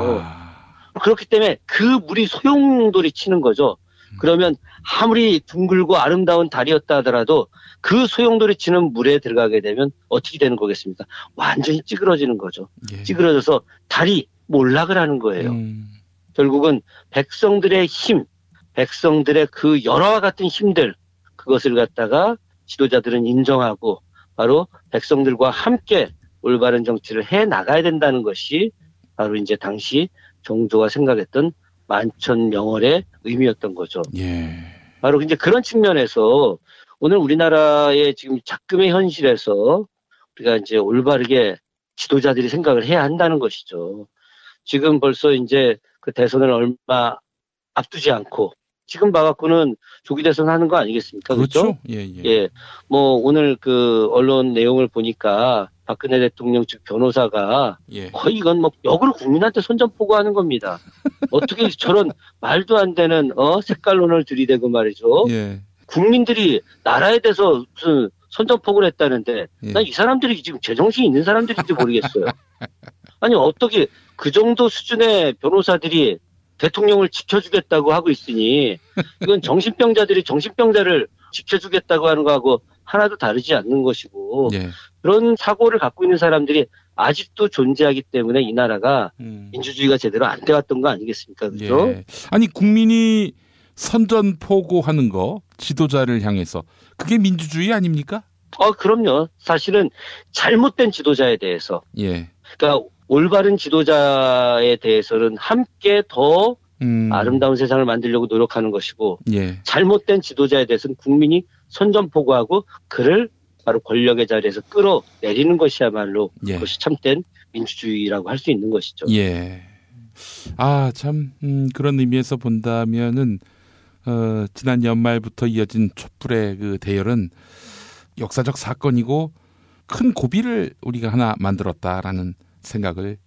그렇기 때문에 그 물이 소용돌이 치는 거죠. 그러면 아무리 둥글고 아름다운 달이었다 하더라도 그 소용돌이 치는 물에 들어가게 되면 어떻게 되는 거겠습니까? 완전히 찌그러지는 거죠. 찌그러져서 달이 몰락을 하는 거예요. 결국은 백성들의 힘, 백성들의 그 열화와 같은 힘들, 그것을 갖다가 지도자들은 인정하고 바로 백성들과 함께 올바른 정치를 해 나가야 된다는 것이 바로 이제 당시 정조가 생각했던 만천명월의 의미였던 거죠. 바로 이제 그런 측면에서 오늘 우리나라의 지금 작금의 현실에서 우리가 이제 올바르게 지도자들이 생각을 해야 한다는 것이죠. 지금 벌써 이제 그 대선을 얼마 앞두지 않고 지금 봐갖고는 조기 대선 하는 거 아니겠습니까? 그렇죠? 예. 뭐 오늘 그 언론 내용을 보니까 박근혜 대통령 측 변호사가 거의 이건 뭐 역으로 국민한테 선전포고하는 겁니다. 어떻게 저런 말도 안 되는 색깔론을 들이대고 말이죠. 국민들이 나라에 대해서 무슨 선전포고를 했다는데 난 이 사람들이 지금 제정신이 있는 사람들인지 모르겠어요. 아니 어떻게 그 정도 수준의 변호사들이 대통령을 지켜주겠다고 하고 있으니 이건 정신병자들이 정신병자를 지켜주겠다고 하는 거하고 하나도 다르지 않는 것이고 그런 사고를 갖고 있는 사람들이 아직도 존재하기 때문에 이 나라가 민주주의가 제대로 안 돼왔던 거 아니겠습니까? 그죠? 아니 국민이 선전포고하는 거 지도자를 향해서 그게 민주주의 아닙니까? 그럼요. 사실은 잘못된 지도자에 대해서 그러니까 올바른 지도자에 대해서는 함께 더 아름다운 세상을 만들려고 노력하는 것이고 잘못된 지도자에 대해서는 국민이 선전포고하고 그를 바로 권력의 자리에서 끌어내리는 것이야말로 그것이 참된 민주주의라고 할 수 있는 것이죠. 참 그런 의미에서 본다면은 지난 연말부터 이어진 촛불의 그 대열은 역사적 사건이고 큰 고비를 우리가 하나 만들었다라는 생각을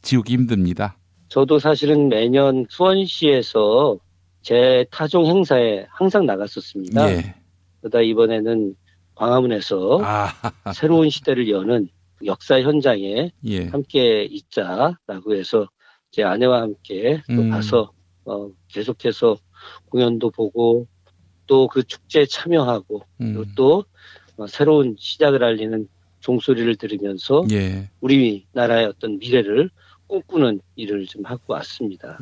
지우기 힘듭니다. 저도 사실은 매년 수원시에서 제 타종 행사에 항상 나갔었습니다. 그러다 이번에는 광화문에서 새로운 시대를 여는 역사 현장에 함께 있자라고 해서 제 아내와 함께 또 가서 계속해서 공연도 보고 또 그 축제에 참여하고 또 새로운 시작을 알리는 종소리를 들으면서 우리나라의 어떤 미래를 꿈꾸는 일을 좀 하고 왔습니다.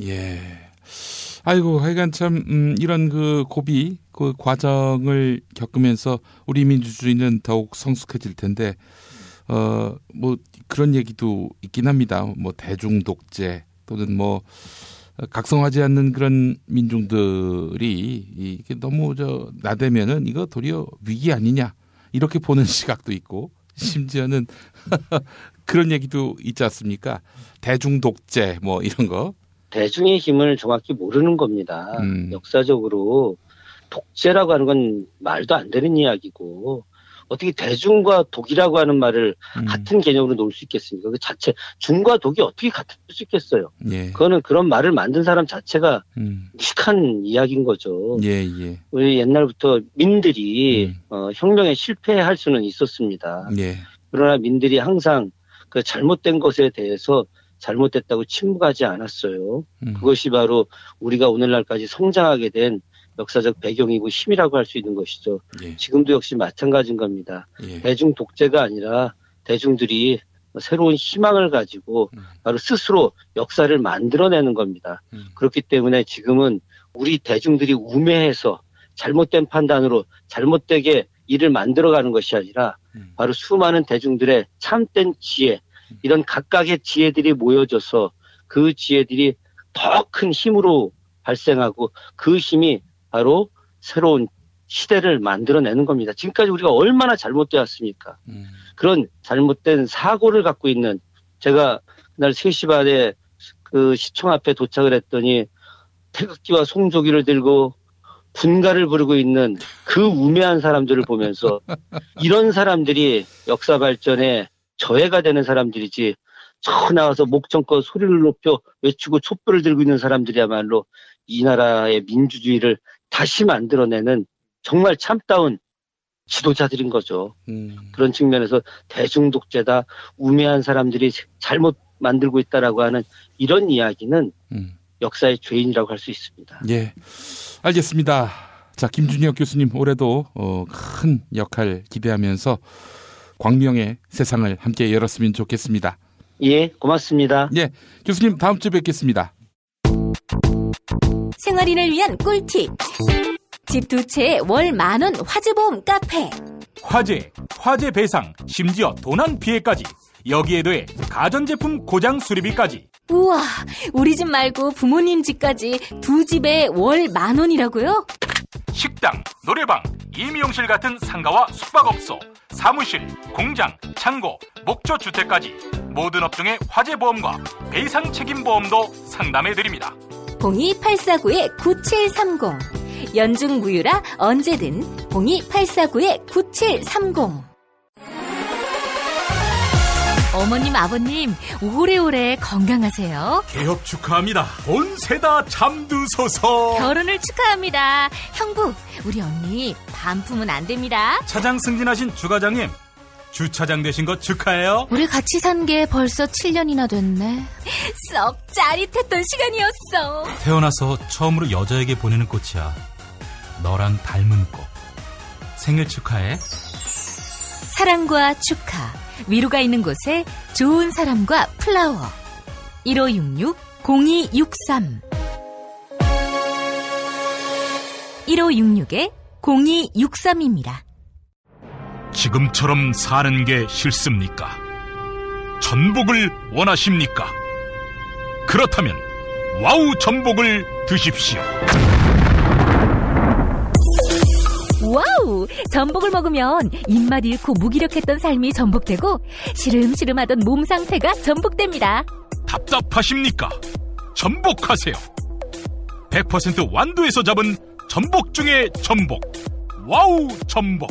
아이고 하여간 참 이런 그 고비 그 과정을 겪으면서 우리 민주주의는 더욱 성숙해질 텐데 뭐 그런 얘기도 있긴 합니다. 뭐 대중 독재 또는 뭐 각성하지 않는 그런 민중들이 이게 너무 나대면은 이거 도리어 위기 아니냐 이렇게 보는 시각도 있고 심지어는 그런 얘기도 있지 않습니까? 대중 독재 뭐 이런 거. 대중의 힘을 정확히 모르는 겁니다. 역사적으로 독재라고 하는 건 말도 안 되는 이야기고 어떻게 대중과 독이라고 하는 말을 같은 개념으로 놓을 수 있겠습니까? 그 자체 중과 독이 어떻게 같을 수 있겠어요? 예. 그거는 그런 말을 만든 사람 자체가 무식한 이야기인 거죠. 예. 우리 옛날부터 민들이 혁명에 실패할 수는 있었습니다. 예. 그러나 민들이 항상 그 잘못된 것에 대해서 잘못됐다고 침묵하지 않았어요. 그것이 바로 우리가 오늘날까지 성장하게 된 역사적 배경이고 힘이라고 할 수 있는 것이죠. 예. 지금도 역시 마찬가지인 겁니다. 예. 대중 독재가 아니라 대중들이 새로운 희망을 가지고 바로 스스로 역사를 만들어내는 겁니다. 그렇기 때문에 지금은 우리 대중들이 우매해서 잘못된 판단으로 잘못되게 일을 만들어가는 것이 아니라 바로 수많은 대중들의 참된 지혜, 이런 각각의 지혜들이 모여져서 그 지혜들이 더 큰 힘으로 발생하고 그 힘이 바로 새로운 시대를 만들어내는 겁니다. 지금까지 우리가 얼마나 잘못되었습니까? 그런 잘못된 사고를 갖고 있는, 제가 그날 3시 반에 그 시청 앞에 도착을 했더니 태극기와 송조기를 들고 분가를 부르고 있는 그 우매한 사람들을 보면서 이런 사람들이 역사 발전에 저해가 되는 사람들이지, 저 나와서 목청껏 소리를 높여 외치고 촛불을 들고 있는 사람들이야말로 이 나라의 민주주의를 다시 만들어내는 정말 참다운 지도자들인 거죠. 그런 측면에서 대중독재다, 우매한 사람들이 잘못 만들고 있다라고 하는 이런 이야기는 역사의 죄인이라고 할 수 있습니다. 예, 알겠습니다. 자, 김준혁 교수님, 올해도 큰 역할 기대하면서 광명의 세상을 함께 열었으면 좋겠습니다. 예, 고맙습니다. 예, 교수님 다음 주에 뵙겠습니다. 생활인을 위한 꿀팁. 집 두 채에 월 10,000원 화재보험 카페. 화재 배상, 심지어 도난 피해까지. 여기에 더해 가전제품 고장 수리비까지. 우와, 우리 집 말고 부모님 집까지 두 집에 월 10,000원이라고요? 식당, 노래방, 임용실 같은 상가와 숙박업소, 사무실, 공장, 창고, 목조주택까지 모든 업종의 화재보험과 배상 책임보험도 상담해드립니다. 02849-9730. 연중 무휴라 언제든 02849-9730. 어머님, 아버님, 오래오래 건강하세요. 개업 축하합니다. 본세 다 잠드소서. 결혼을 축하합니다. 형부, 우리 언니 반품은 안 됩니다. 차장 승진하신 주과장님, 주차장 되신 거 축하해요. 우리 같이 산 게 벌써 7년이나 됐네. 썩 짜릿했던 시간이었어. 태어나서 처음으로 여자에게 보내는 꽃이야. 너랑 닮은 꽃. 생일 축하해. 사랑과 축하, 위로가 있는 곳에 좋은 사람과 플라워. 1566-0263 1566-0263입니다. 지금처럼 사는 게 싫습니까? 전복을 원하십니까? 그렇다면 와우 전복을 드십시오. 와우! 전복을 먹으면 입맛 잃고 무기력했던 삶이 전복되고 시름시름하던 몸 상태가 전복됩니다. 답답하십니까? 전복하세요. 100% 완도에서 잡은 전복 중에 전복. 와우 전복.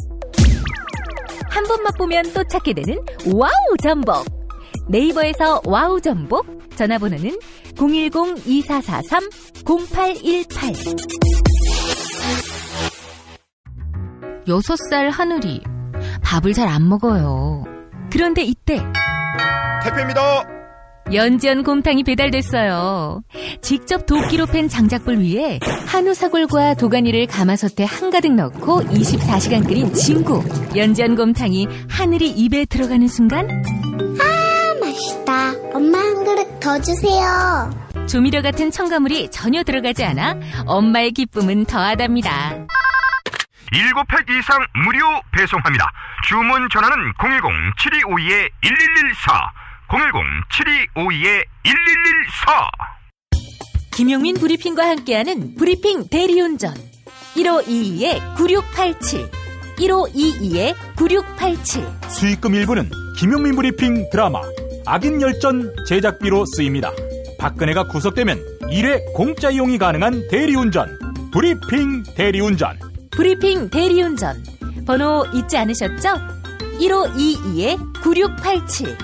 한 번 맛보면 또 찾게 되는 와우 전복. 네이버에서 와우 전복, 전화번호는 010-2443-0818. 6살 하늘이 밥을 잘 안 먹어요. 그런데 이때 택배입니다. 연지연 곰탕이 배달됐어요. 직접 도끼로 팬 장작불 위에 한우 사골과 도가니를 가마솥에 한가득 넣고 24시간 끓인 진구. 연지연 곰탕이 하늘이 입에 들어가는 순간, 아, 맛있다. 엄마 한 그릇 더 주세요. 조미료 같은 첨가물이 전혀 들어가지 않아 엄마의 기쁨은 더하답니다. 7팩 이상 무료 배송합니다. 주문 전화는 010-7252-1114 010-7252-1114. 김용민 브리핑과 함께하는 브리핑 대리운전. 1522-9687 1522-9687. 수익금 일부는 김용민 브리핑 드라마 악인열전 제작비로 쓰입니다. 박근혜가 구속되면 1회 공짜 이용이 가능한 대리운전. 브리핑 대리운전. 브리핑 대리운전. 번호 잊지 않으셨죠? 1522-9687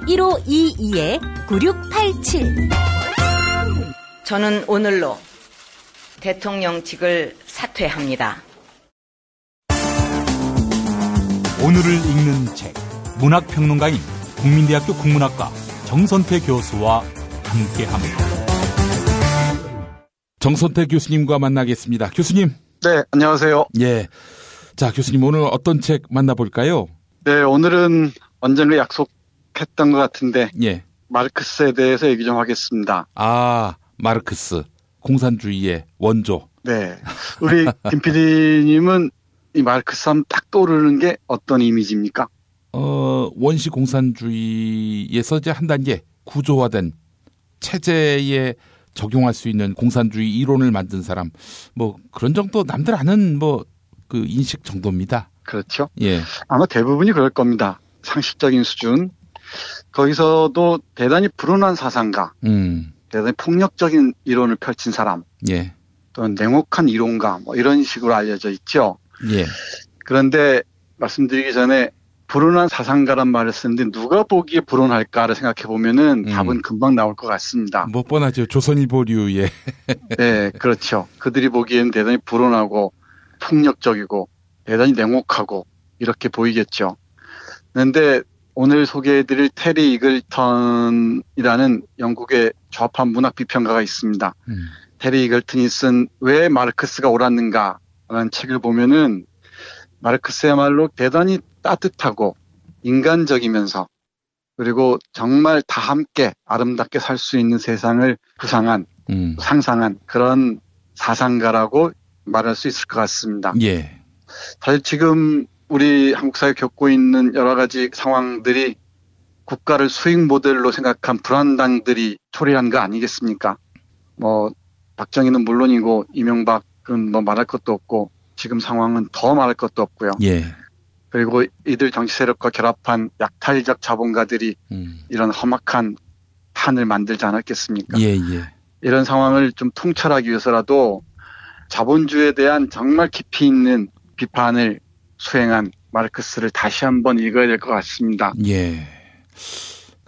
1522-9687 저는 오늘로 대통령직을 사퇴합니다. 오늘을 읽는 책, 문학평론가인 국민대학교 국문학과 정선태 교수와 함께합니다. 정선태 교수님과 만나겠습니다. 교수님. 네, 안녕하세요. 예. 자, 교수님 오늘 어떤 책 만나볼까요? 네, 오늘은 언젠가 약속했던 것 같은데 예. 마르크스에 대해서 얘기 좀 하겠습니다. 아, 마르크스. 공산주의의 원조. 네. 우리 김 PD님은 이 마르크스 하면 딱 떠오르는 게 어떤 이미지입니까? 원시 공산주의에서 이제 한 단계 구조화된 체제에 적용할 수 있는 공산주의 이론을 만든 사람. 뭐 그런 정도 남들 아는 뭐 그 인식 정도입니다. 그렇죠. 예. 아마 대부분이 그럴 겁니다. 상식적인 수준. 거기서도 대단히 불운한 사상가. 대단히 폭력적인 이론을 펼친 사람. 예. 또 냉혹한 이론가 뭐 이런 식으로 알려져 있죠. 예. 그런데 말씀드리기 전에 불운한 사상가란 말을 쓰는데 누가 보기에 불운할까를 생각해 보면은 답은 금방 나올 것 같습니다. 뭐 뻔하죠. 조선일보류의. 네, 그렇죠. 그들이 보기에는 대단히 불운하고 폭력적이고 대단히 냉혹하고 이렇게 보이겠죠. 그런데 오늘 소개해드릴 테리 이글턴이라는 영국의 좌파 문학 비평가가 있습니다. 테리 이글턴이 쓴 왜 마르크스가 옳았는가라는 책을 보면은 마르크스야말로 대단히 따뜻하고 인간적이면서 그리고 정말 다 함께 아름답게 살 수 있는 세상을 구상한, 상상한 그런 사상가라고 말할 수 있을 것 같습니다. 예. 사실 지금 우리 한국 사회에 겪고 있는 여러 가지 상황들이 국가를 수익 모델로 생각한 불안당들이 초래한 거 아니겠습니까? 뭐 박정희는 물론이고 이명박은 뭐 말할 것도 없고 지금 상황은 더 말할 것도 없고요. 예. 그리고 이들 정치 세력과 결합한 약탈적 자본가들이 이런 험악한 판을 만들지 않았겠습니까? 예, 예. 이런 상황을 좀 통찰하기 위해서라도 자본주의에 대한 정말 깊이 있는 비판을 수행한 마르크스를 다시 한번 읽어야 될 것 같습니다. 예.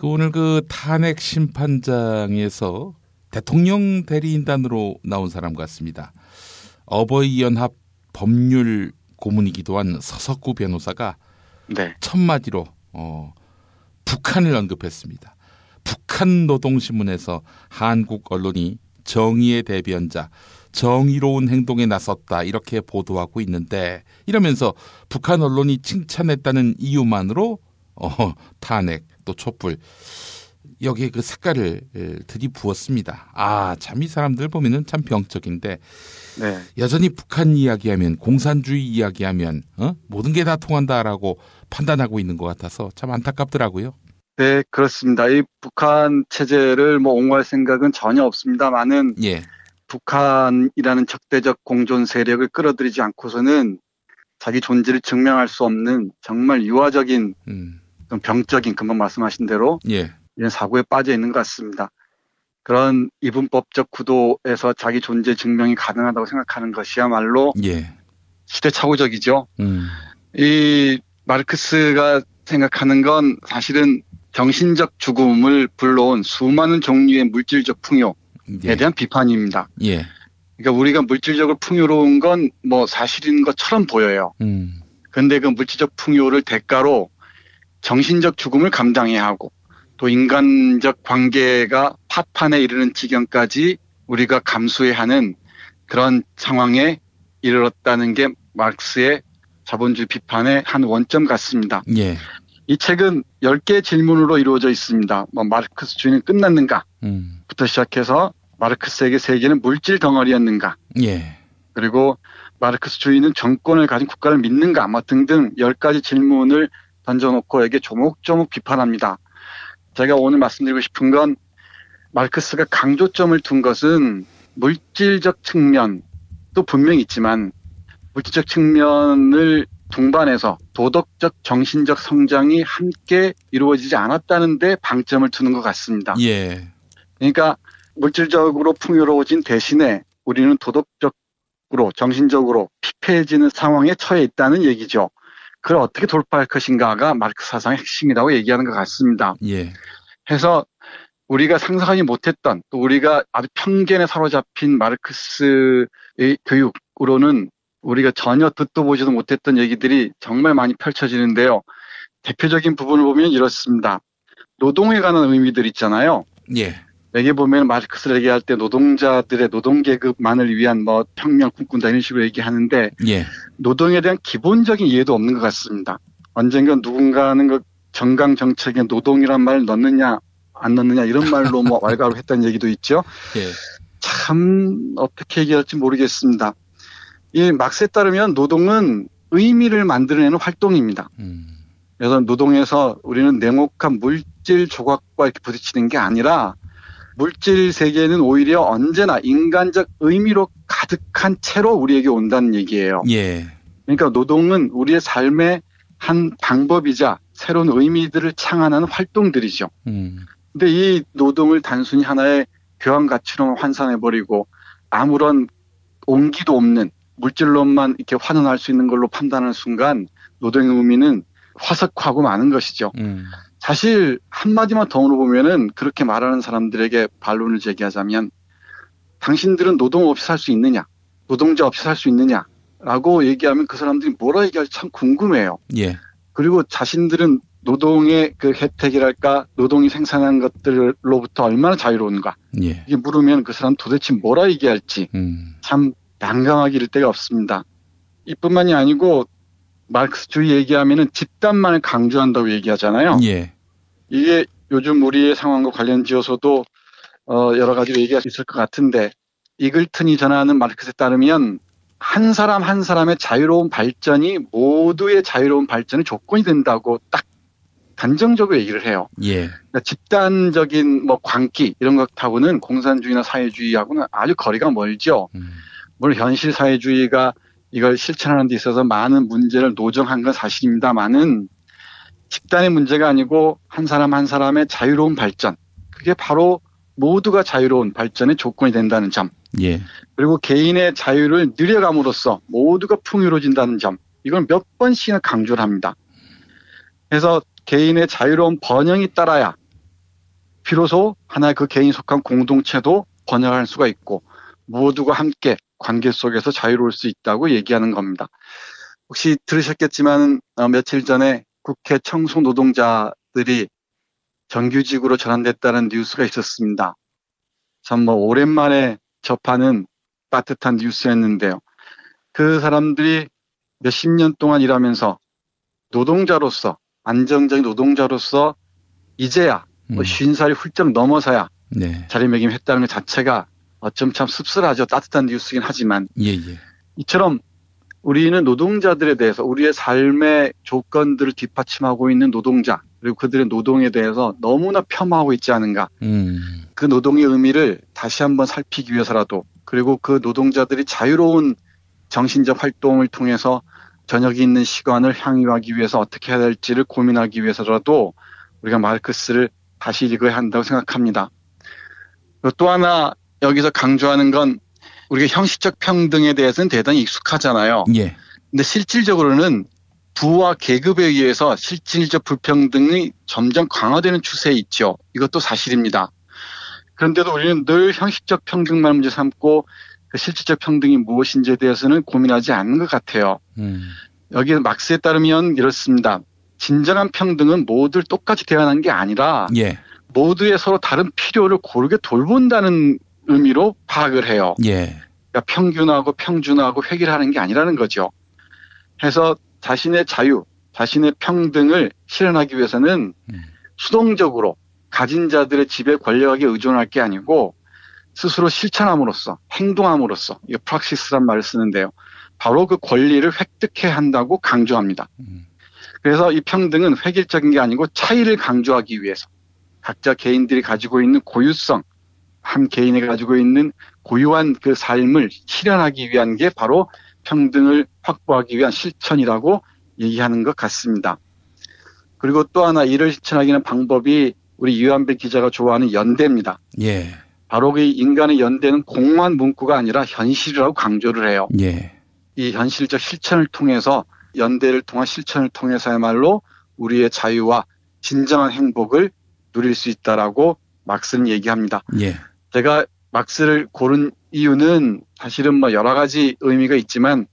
오늘 탄핵 심판장에서 대통령 대리인단으로 나온 사람 같습니다. 어버이연합 법률 고문이기도 한 서석구 변호사가 네. 첫 마디로 북한을 언급했습니다. 북한 노동신문에서 한국 언론이 정의의 대변자, 정의로운 행동에 나섰다 이렇게 보도하고 있는데 이러면서 북한 언론이 칭찬했다는 이유만으로 탄핵 또 촛불 여기에 그 색깔을 들이부었습니다. 아, 참 이 사람들 보면은 참 병적인데 네. 여전히 북한 이야기하면 공산주의 이야기하면 모든 게 다 통한다라고 판단하고 있는 것 같아서 참 안타깝더라고요. 네, 그렇습니다. 이 북한 체제를 옹호할 생각은 전혀 없습니다만은 예. 북한이라는 적대적 공존 세력을 끌어들이지 않고서는 자기 존재를 증명할 수 없는 정말 유아적인 병적인 금방 말씀하신 대로 예. 이런 사고에 빠져 있는 것 같습니다. 그런 이분법적 구도에서 자기 존재 증명이 가능하다고 생각하는 것이야말로 예. 시대착오적이죠. 이 마르크스가 생각하는 건 사실은 정신적 죽음을 불러온 수많은 종류의 물질적 풍요에 예. 대한 비판입니다. 예. 그러니까 우리가 물질적으로 풍요로운 건 뭐 사실인 것처럼 보여요. 그런데 그 물질적 풍요를 대가로 정신적 죽음을 감당해야 하고 또 인간적 관계가 파탄에 이르는 지경까지 우리가 감수해야 하는 그런 상황에 이르렀다는 게 마르크스의 자본주의 비판의 한 원점 같습니다. 예. 이 책은 10개의 질문으로 이루어져 있습니다. 뭐 마르크스주의는 끝났는가? 부터 시작해서 마르크스에게 세계는 물질 덩어리였는가? 예. 그리고 마르크스주의는 정권을 가진 국가를 믿는가? 뭐 등등 10가지 질문을 던져놓고 여기에 조목조목 비판합니다. 제가 오늘 말씀드리고 싶은 건 마르크스가 강조점을 둔 것은 물질적 측면도 분명히 있지만 물질적 측면을 동반해서 도덕적 정신적 성장이 함께 이루어지지 않았다는 데 방점을 두는 것 같습니다. 예. 그러니까 물질적으로 풍요로워진 대신에 우리는 도덕적으로 정신적으로 피폐해지는 상황에 처해 있다는 얘기죠. 그걸 어떻게 돌파할 것인가가 마르크스 사상의 핵심이라고 얘기하는 것 같습니다. 예. 해서 우리가 상상하지 못했던 또 우리가 아주 편견에 사로잡힌 마르크스의 교육으로는 우리가 전혀 듣도 보지도 못했던 얘기들이 정말 많이 펼쳐지는데요. 대표적인 부분을 보면 이렇습니다. 노동에 관한 의미들 있잖아요. 예. 여기 보면 마르크스를 얘기할 때 노동자들의 노동계급만을 위한 뭐 혁명을 꿈꾼다 이런 식으로 얘기하는데 예. 노동에 대한 기본적인 이해도 없는 것 같습니다. 언젠가 누군가는 그 정강 정책에 노동이란 말을 넣느냐 안 넣느냐 이런 말로 뭐 왈가루 했다는 얘기도 있죠. 예. 참 어떻게 얘기할지 모르겠습니다. 이 막스에 따르면 노동은 의미를 만들어내는 활동입니다. 그래서 노동에서 우리는 냉혹한 물질 조각과 이렇게 부딪히는 게 아니라 물질 세계는 오히려 언제나 인간적 의미로 가득한 채로 우리에게 온다는 얘기예요. 예. 그러니까 노동은 우리의 삶의 한 방법이자 새로운 의미들을 창안하는 활동들이죠. 근데 이 노동을 단순히 하나의 교환 가치로만 환산해버리고 아무런 온기도 없는 물질로만 이렇게 환원할 수 있는 걸로 판단하는 순간 노동의 의미는 화석화하고 마는 것이죠. 사실 한마디만 더 물어보면은 그렇게 말하는 사람들에게 반론을 제기하자면 당신들은 노동 없이 살 수 있느냐? 노동자 없이 살 수 있느냐? 라고 얘기하면 그 사람들이 뭐라 얘기할지 참 궁금해요. 예. 그리고 자신들은 노동의 그 혜택이랄까 노동이 생산한 것들로부터 얼마나 자유로운가. 예. 이게 물으면 그 사람 도대체 뭐라 얘기할지 참 난감하기 이를 데가 없습니다. 이뿐만이 아니고 마르크스주의 얘기하면은 집단만을 강조한다고 얘기하잖아요. 예. 이게 요즘 우리의 상황과 관련지어서도 여러 가지로 얘기할 수 있을 것 같은데 이글튼이 전하는 마르크스에 따르면 한 사람 한 사람의 자유로운 발전이 모두의 자유로운 발전의 조건이 된다고 딱 단정적으로 얘기를 해요. 예. 그러니까 집단적인 뭐 광기 이런 것하고는 공산주의나 사회주의하고는 아주 거리가 멀죠. 물론 현실 사회주의가 이걸 실천하는 데 있어서 많은 문제를 노정한 건 사실입니다만은 집단의 문제가 아니고 한 사람 한 사람의 자유로운 발전. 그게 바로 모두가 자유로운 발전의 조건이 된다는 점. 예. 그리고 개인의 자유를 늘려감으로써 모두가 풍요로워진다는 점. 이걸 몇 번씩이나 강조를 합니다. 그래서 개인의 자유로운 번영이 따라야 비로소 하나의 그 개인이 속한 공동체도 번영할 수가 있고 모두가 함께 관계 속에서 자유로울 수 있다고 얘기하는 겁니다. 혹시 들으셨겠지만 며칠 전에 국회 청소 노동자들이 정규직으로 전환됐다는 뉴스가 있었습니다. 참 오랜만에 접하는 따뜻한 뉴스였는데요. 그 사람들이 몇십 년 동안 일하면서 노동자로서 안정적인 노동자로서 이제야 50살이 훌쩍 넘어서야 네. 자리매김했다는 것 자체가 어쩜 참 씁쓸하죠. 따뜻한 뉴스긴 하지만 예. 이처럼 우리는 노동자들에 대해서 우리의 삶의 조건들을 뒷받침하고 있는 노동자 그리고 그들의 노동에 대해서 너무나 폄하하고 있지 않은가. 그 노동의 의미를 다시 한번 살피기 위해서라도 그리고 그 노동자들이 자유로운 정신적 활동을 통해서 저녁이 있는 시간을 향유하기 위해서 어떻게 해야 될지를 고민하기 위해서라도 우리가 마르크스를 다시 읽어야 한다고 생각합니다. 또 하나 여기서 강조하는 건 우리가 형식적 평등에 대해서는 대단히 익숙하잖아요. 예. 근데 실질적으로는 부와 계급에 의해서 실질적 불평등이 점점 강화되는 추세에 있죠. 이것도 사실입니다. 그런데도 우리는 늘 형식적 평등만 문제 삼고 그 실질적 평등이 무엇인지에 대해서는 고민하지 않는 것 같아요. 여기 막스에 따르면 이렇습니다. 진정한 평등은 모두를 똑같이 대하는 게 아니라 예. 모두의 서로 다른 필요를 고르게 돌본다는 의미로 파악을 해요. 예. 그러니까 평균화하고 평준화하고 획일하는 게 아니라는 거죠. 해서 자신의 자유, 자신의 평등을 실현하기 위해서는 수동적으로 가진 자들의 지배 권력에 의존할 게 아니고 스스로 실천함으로써 행동함으로써 이거 프락시스란 말을 쓰는데요. 바로 그 권리를 획득해야 한다고 강조합니다. 그래서 이 평등은 획일적인 게 아니고 차이를 강조하기 위해서 각자 개인들이 가지고 있는 고유성, 한 개인이 가지고 있는 고유한 그 삶을 실현하기 위한 게 바로 평등을 확보하기 위한 실천이라고 얘기하는 것 같습니다. 그리고 또 하나 이를 실천하기 위한 방법이 우리 유한배 기자가 좋아하는 연대입니다. 예. 바로 그 인간의 연대는 공허한 문구가 아니라 현실이라고 강조를 해요. 예. 이 현실적 실천을 통해서 연대를 통한 실천을 통해서야말로 우리의 자유와 진정한 행복을 누릴 수 있다라고 막스는 얘기합니다. 예. 제가 막스를 고른 이유는 사실은 뭐 여러 가지 의미가 있지만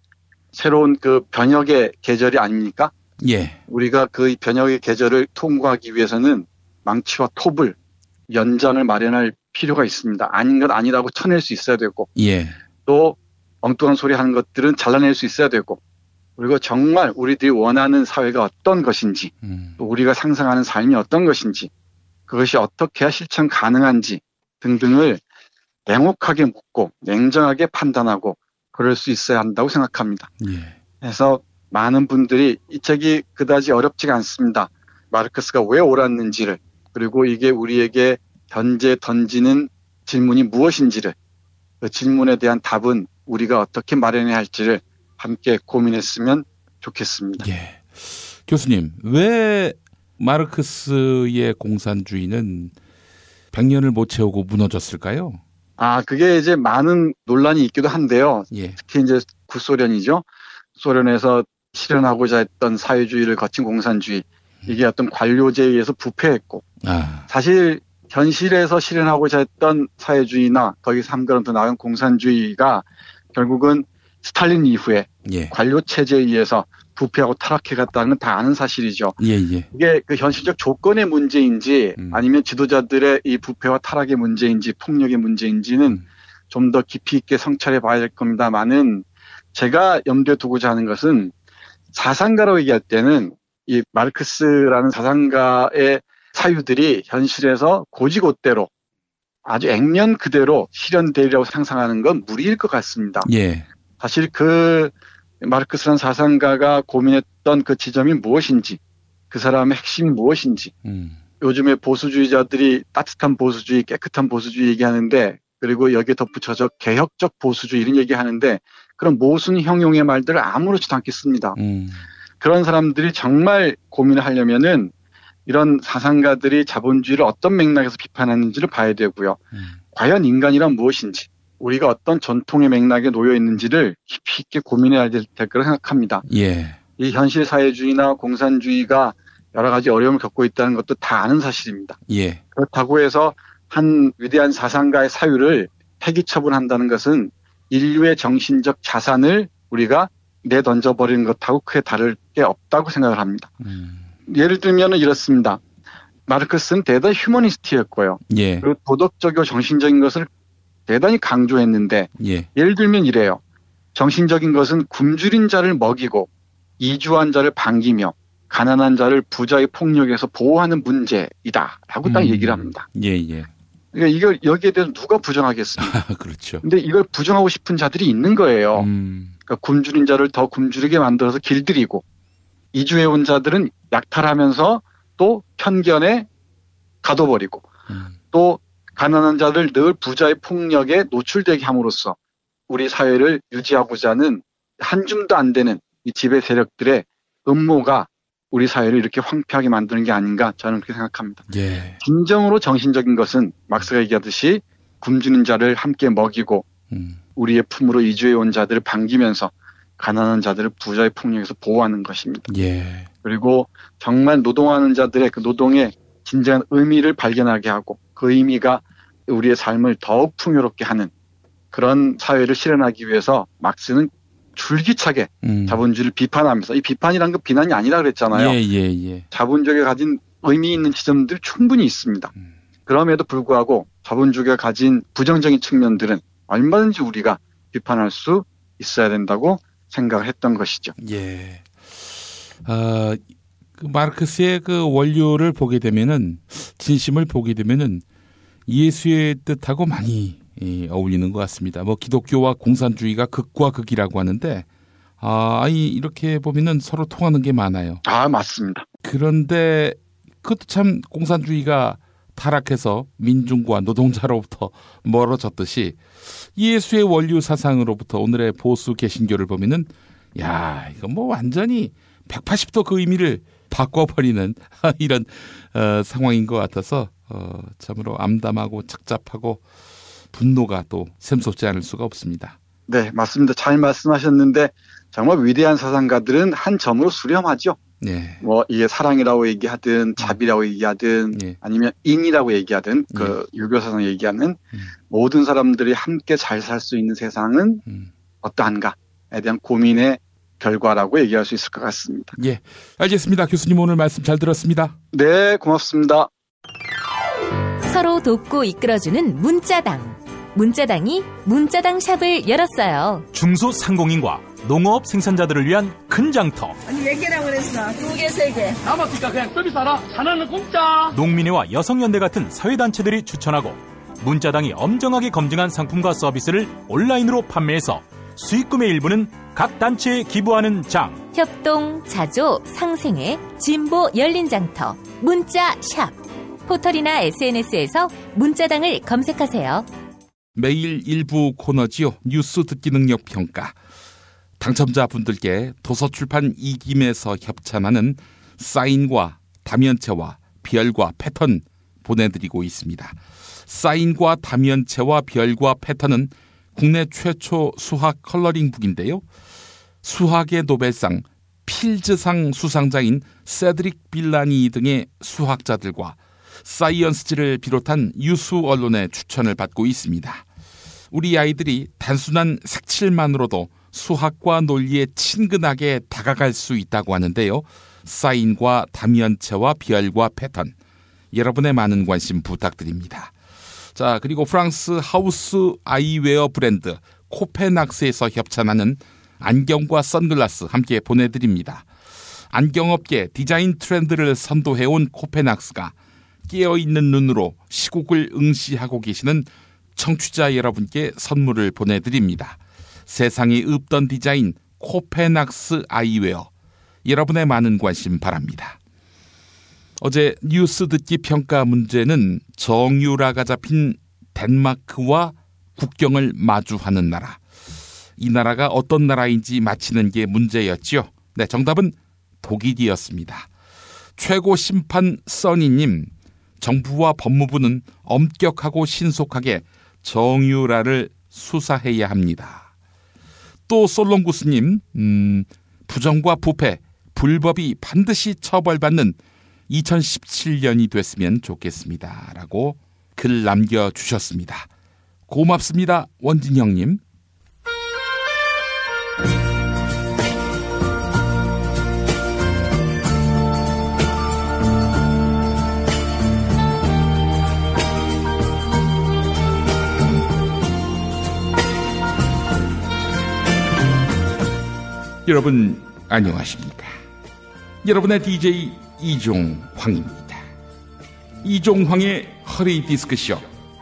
새로운 그 변혁의 계절이 아닙니까? 예. 우리가 그 변혁의 계절을 통과하기 위해서는 망치와 톱을 연장을 마련할 필요가 있습니다. 아닌 건 아니라고 쳐낼 수 있어야 되고 예. 또 엉뚱한 소리 하는 것들은 잘라낼 수 있어야 되고 그리고 정말 우리들이 원하는 사회가 어떤 것인지 또 우리가 상상하는 삶이 어떤 것인지 그것이 어떻게 해야 실천 가능한지 등등을 냉혹하게 묻고 냉정하게 판단하고 그럴 수 있어야 한다고 생각합니다. 예. 그래서 많은 분들이 이 책이 그다지 어렵지가 않습니다. 마르크스가 왜 옳았는지를 그리고 이게 우리에게 현재 던지는 질문이 무엇인지를 그 질문에 대한 답은 우리가 어떻게 마련해야 할지를 함께 고민했으면 좋겠습니다. 예. 교수님, 왜 마르크스의 공산주의는 100년을 못 채우고 무너졌을까요? 그게 이제 많은 논란이 있기도 한데요. 예. 특히 이제 구소련이죠. 소련에서 실현하고자 했던 사회주의를 거친 공산주의. 이게 어떤 관료제에 의해서 부패했고. 사실 현실에서 실현하고자 했던 사회주의나 거기서 한 걸음 더 나은 공산주의가 결국은 스탈린 이후에 관료체제에 의해서 부패하고 타락해갔다는 건 다 아는 사실이죠. 예. 이게 그 현실적 조건의 문제인지 아니면 지도자들의 이 부패와 타락의 문제인지 폭력의 문제인지는 좀 더 깊이 있게 성찰해 봐야 될 겁니다만은 제가 염두에 두고자 하는 것은 사상가라고 얘기할 때는 이 마르크스라는 사상가의 사유들이 현실에서 고지고대로 아주 액면 그대로 실현되리라고 상상하는 건 무리일 것 같습니다. 예. 사실 그 마르크스라는 사상가가 고민했던 그 지점이 무엇인지, 그 사람의 핵심이 무엇인지, 요즘에 보수주의자들이 따뜻한 보수주의, 깨끗한 보수주의 얘기하는데, 그리고 여기에 덧붙여서 개혁적 보수주의 이런 얘기하는데, 그런 모순 형용의 말들을 아무렇지도 않겠습니다. 그런 사람들이 정말 고민을 하려면은 이런 사상가들이 자본주의를 어떤 맥락에서 비판하는지를 봐야 되고요. 과연 인간이란 무엇인지, 우리가 어떤 전통의 맥락에 놓여 있는지를 깊이 있게 고민해야 될 거라고 생각합니다. 예. 이 현실 사회주의나 공산주의가 여러 가지 어려움을 겪고 있다는 것도 다 아는 사실입니다. 예. 그렇다고 해서 한 위대한 사상가의 사유를 폐기 처분한다는 것은 인류의 정신적 자산을 우리가 내던져버리는 것하고 크게 다를 게 없다고 생각을 합니다. 예를 들면 이렇습니다. 마르크스는 대단히 휴머니스트였고요. 예. 그리고 도덕적이고 정신적인 것을 대단히 강조했는데 예를 들면 이래요. 정신적인 것은 굶주린 자를 먹이고 이주한 자를 반기며 가난한 자를 부자의 폭력에서 보호하는 문제이다 라고 딱 얘기를 합니다. 예. 그러니까 이걸 여기에 대해서 누가 부정하겠습니까? 그렇죠. 근데 이걸 부정하고 싶은 자들이 있는 거예요. 그러니까 굶주린 자를 더 굶주리게 만들어서 길들이고 이주해온 자들은 약탈하면서 또 편견에 가둬버리고 또 가난한 자들 늘 부자의 폭력에 노출되게 함으로써 우리 사회를 유지하고자 하는 한 줌도 안 되는 이 지배 세력들의 음모가 우리 사회를 이렇게 황폐하게 만드는 게 아닌가 저는 그렇게 생각합니다. 예. 진정으로 정신적인 것은 막스가 얘기하듯이 굶주린 자를 함께 먹이고 우리의 품으로 이주해 온 자들을 반기면서 가난한 자들을 부자의 폭력에서 보호하는 것입니다. 예. 그리고 정말 노동하는 자들의 그 노동의 진정한 의미를 발견하게 하고 그 의미가 우리의 삶을 더욱 풍요롭게 하는 그런 사회를 실현하기 위해서 막스는 줄기차게 자본주의를 비판하면서 이 비판이란 건 비난이 아니라 그랬잖아요. 예. 자본주의가 가진 의미 있는 지점들이 충분히 있습니다. 그럼에도 불구하고 자본주의가 가진 부정적인 측면들은 얼마든지 우리가 비판할 수 있어야 된다고 생각을 했던 것이죠. 예. 그 마르크스의 그 원료를 보게 되면은 진심을 보게 되면은 예수의 뜻하고 많이 어울리는 것 같습니다. 뭐 기독교와 공산주의가 극과 극이라고 하는데 이렇게 보면은 서로 통하는 게 많아요. 맞습니다. 그런데 그것도 참 공산주의가 타락해서 민중과 노동자로부터 멀어졌듯이 예수의 원류 사상으로부터 오늘의 보수 개신교를 보면은 이거 뭐 완전히 180도 그 의미를 바꿔버리는 이런 상황인 것 같아서 참으로 암담하고 착잡하고 분노가 또 샘솟지 않을 수가 없습니다. 네, 맞습니다. 잘 말씀하셨는데 정말 위대한 사상가들은 한 점으로 수렴하죠. 네. 뭐 이게 사랑이라고 얘기하든 자비라고 얘기하든 아니면 인이라고 얘기하든 그 유교 사상 얘기하는 모든 사람들이 함께 잘 살 수 있는 세상은 어떠한가에 대한 고민의 결과라고 얘기할 수 있을 것 같습니다. 예, 알겠습니다. 교수님 오늘 말씀 잘 들었습니다. 네, 고맙습니다. 서로 돕고 이끌어주는 문자당. 문자당이 문자당 샵을 열었어요. 중소상공인과 농업 생산자들을 위한 큰 장터. 아니 몇 개라고 그랬어? 2개, 3개. 남았으니까 그냥 서비스 하라. 하나는 공짜. 농민회와 여성연대 같은 사회단체들이 추천하고 문자당이 엄정하게 검증한 상품과 서비스를 온라인으로 판매해서 수익금의 일부는 각 단체에 기부하는 장. 협동, 자조, 상생회, 진보 열린 장터, 문자샵. 포털이나 SNS에서 문자당을 검색하세요. 매일 일부 코너지요. 뉴스 듣기 능력 평가. 당첨자분들께 도서출판 이김에서 협찬하는 사인과 다면체와 별과 패턴 보내드리고 있습니다. 사인과 다면체와 별과 패턴은 국내 최초 수학 컬러링북인데요. 수학의 노벨상, 필즈상 수상자인 세드릭 빌라니 등의 수학자들과 사이언스지를 비롯한 유수 언론의 추천을 받고 있습니다. 우리 아이들이 단순한 색칠만으로도 수학과 논리에 친근하게 다가갈 수 있다고 하는데요. 사인과 다면체와 별과 패턴, 여러분의 많은 관심 부탁드립니다. 자, 그리고 프랑스 하우스 아이웨어 브랜드 코페낙스에서 협찬하는 안경과 선글라스 함께 보내드립니다. 안경업계 디자인 트렌드를 선도해온 코페낙스가 깨어있는 눈으로 시국을 응시하고 계시는 청취자 여러분께 선물을 보내드립니다. 세상에 없던 디자인 코페낙스 아이웨어, 여러분의 많은 관심 바랍니다. 어제 뉴스 듣기 평가 문제는 정유라가 잡힌 덴마크와 국경을 마주하는 나라, 이 나라가 어떤 나라인지 맞히는 게 문제였지요. 네, 정답은 독일이었습니다. 최고 심판 써니님, 정부와 법무부는 엄격하고 신속하게 정유라를 수사해야 합니다. 또 솔롱구스님, 부정과 부패, 불법이 반드시 처벌받는 2017년이 됐으면 좋겠습니다. 라고 글 남겨주셨습니다. 고맙습니다. 원진형님. 여러분 안녕하십니까? 여러분의 DJ 이종황입니다. 이종황의 허리 디스크쇼,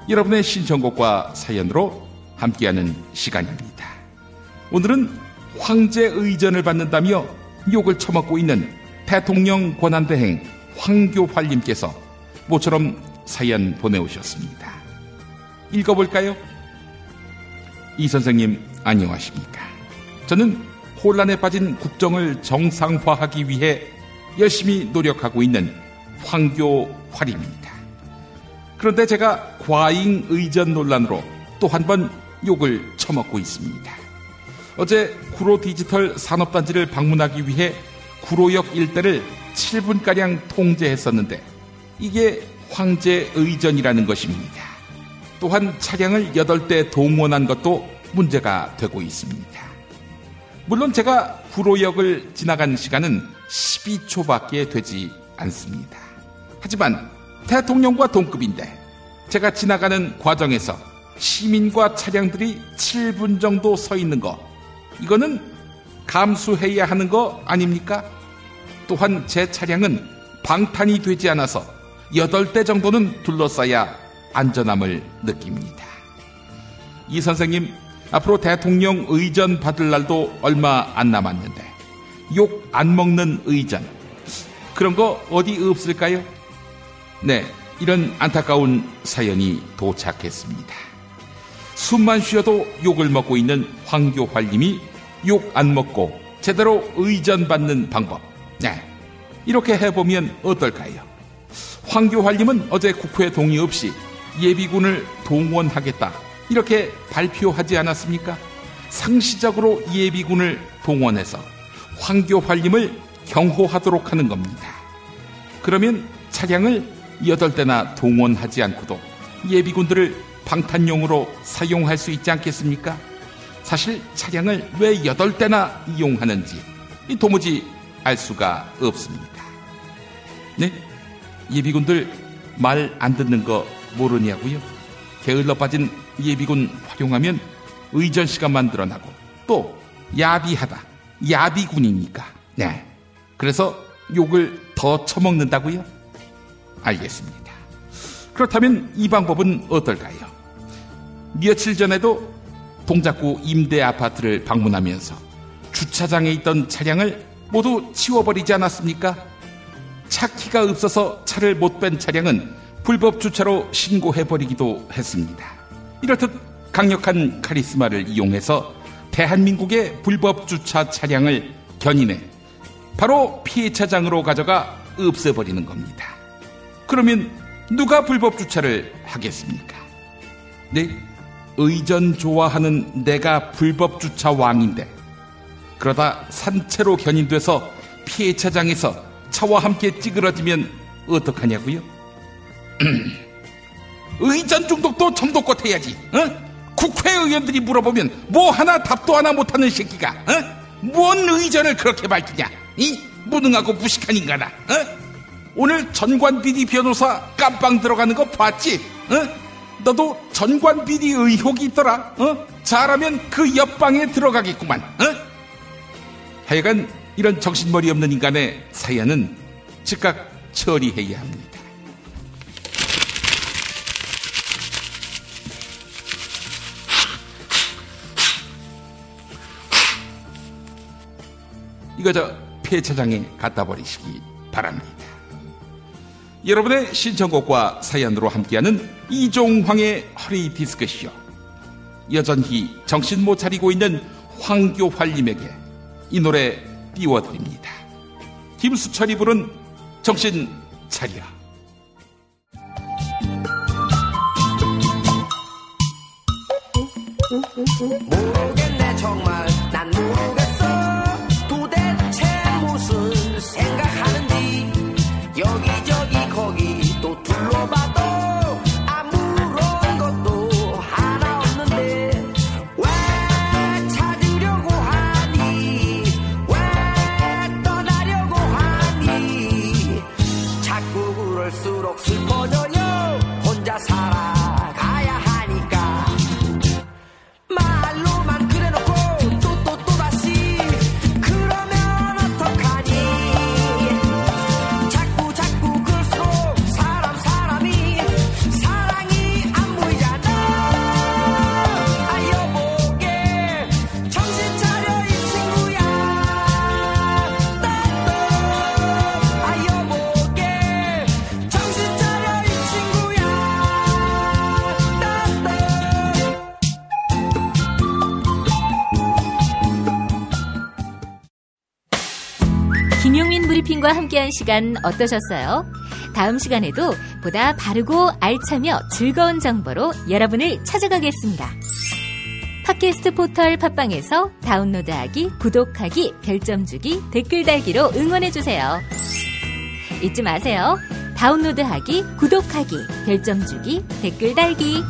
여러분의 신청곡과 사연으로 함께하는 시간입니다. 오늘은 황제 의전을 받는다며 욕을 처먹고 있는 대통령 권한대행 황교활님께서 모처럼 사연 보내오셨습니다. 읽어볼까요? 이 선생님 안녕하십니까? 저는 혼란에 빠진 국정을 정상화하기 위해 열심히 노력하고 있는 황교활입니다. 그런데 제가 과잉 의전 논란으로 또 한 번 욕을 처먹고 있습니다. 어제 구로 디지털 산업단지를 방문하기 위해 구로역 일대를 7분가량 통제했었는데 이게 황제 의전이라는 것입니다. 또한 차량을 8대 동원한 것도 문제가 되고 있습니다. 물론 제가 구로역을 지나간 시간은 12초밖에 되지 않습니다. 하지만 대통령과 동급인데 제가 지나가는 과정에서 시민과 차량들이 7분 정도 서 있는 거, 이거는 감수해야 하는 거 아닙니까? 또한 제 차량은 방탄이 되지 않아서 8대 정도는 둘러싸야 안전함을 느낍니다. 이 선생님, 앞으로 대통령 의전 받을 날도 얼마 안 남았는데 욕 안 먹는 의전, 그런 거 어디 없을까요? 네, 이런 안타까운 사연이 도착했습니다. 숨만 쉬어도 욕을 먹고 있는 황교활님이 욕 안 먹고 제대로 의전 받는 방법, 네, 이렇게 해보면 어떨까요? 황교활님은 어제 국회 동의 없이 예비군을 동원하겠다 이렇게 발표하지 않았습니까? 상시적으로 예비군을 동원해서 황교 환림을 경호하도록 하는 겁니다. 그러면 차량을 8대나 동원하지 않고도 예비군들을 방탄용으로 사용할 수 있지 않겠습니까? 사실 차량을 왜 8대나 이용하는지 도무지 알 수가 없습니다. 네? 예비군들 말 안 듣는 거 모르냐고요? 게을러 빠진 예비군 활용하면 의전 시간만 늘어나고 또 야비하다, 야비군이니까. 네. 그래서 욕을 더 처먹는다고요? 알겠습니다. 그렇다면 이 방법은 어떨까요? 며칠 전에도 동작구 임대 아파트를 방문하면서 주차장에 있던 차량을 모두 치워버리지 않았습니까? 차 키가 없어서 차를 못 뺀 차량은 불법 주차로 신고해버리기도 했습니다. 이렇듯 강력한 카리스마를 이용해서 대한민국의 불법 주차 차량을 견인해 바로 피해 차장으로 가져가 없애버리는 겁니다. 그러면 누가 불법 주차를 하겠습니까? 네? 의전 좋아하는 내가 불법 주차 왕인데 그러다 산채로 견인돼서 피해 차장에서 차와 함께 찌그러지면 어떡하냐고요? 의전 중독도 점도껏 해야지. 국회의원들이 물어보면 뭐 하나 답도 하나 못하는 새끼가 뭔 의전을 그렇게 밝히냐? 이 무능하고 무식한 인간아. 오늘 전관비리 변호사 깜빵 들어가는 거 봤지? 너도 전관비리 의혹이 있더라. 잘하면 그 옆방에 들어가겠구만. 하여간 이런 정신머리 없는 인간의 사연은 즉각 처리해야 합니다. 이거 저 폐차장에 갖다 버리시기 바랍니다. 여러분의 신청곡과 사연으로 함께하는 이종황의 허리 디스크쇼. 여전히 정신 못 차리고 있는 황교 환림에게 이 노래 띄워드립니다. 김수철이 부른 정신 차려. 모르겠네 정말 난 모르겠어 도대체 무슨 생각하는지 여기저기 거기 또 둘러봐도 아무런 것도 하나 없는데 왜 찾으려고 하니 왜 떠나려고 하니 자꾸 그럴수록 슬퍼져요 혼자 살아가야 하니까 말로만 그래놓고 또 다시 그러면 어떡하니 자꾸 그럴수록 사람이 사랑이 안 보이잖아 아 여보게 정신 차려 이 친구야 아 여보게 정신 차려 이 친구야 김용민 브리핑과 함께한 시간 어떠셨어요? 다음 시간에도 보다 바르고 알차며 즐거운 정보로 여러분을 찾아가겠습니다. 팟캐스트 포털 팟빵에서 다운로드하기, 구독하기, 별점 주기, 댓글 달기로 응원해주세요. 잊지 마세요. 다운로드하기, 구독하기, 별점 주기, 댓글 달기.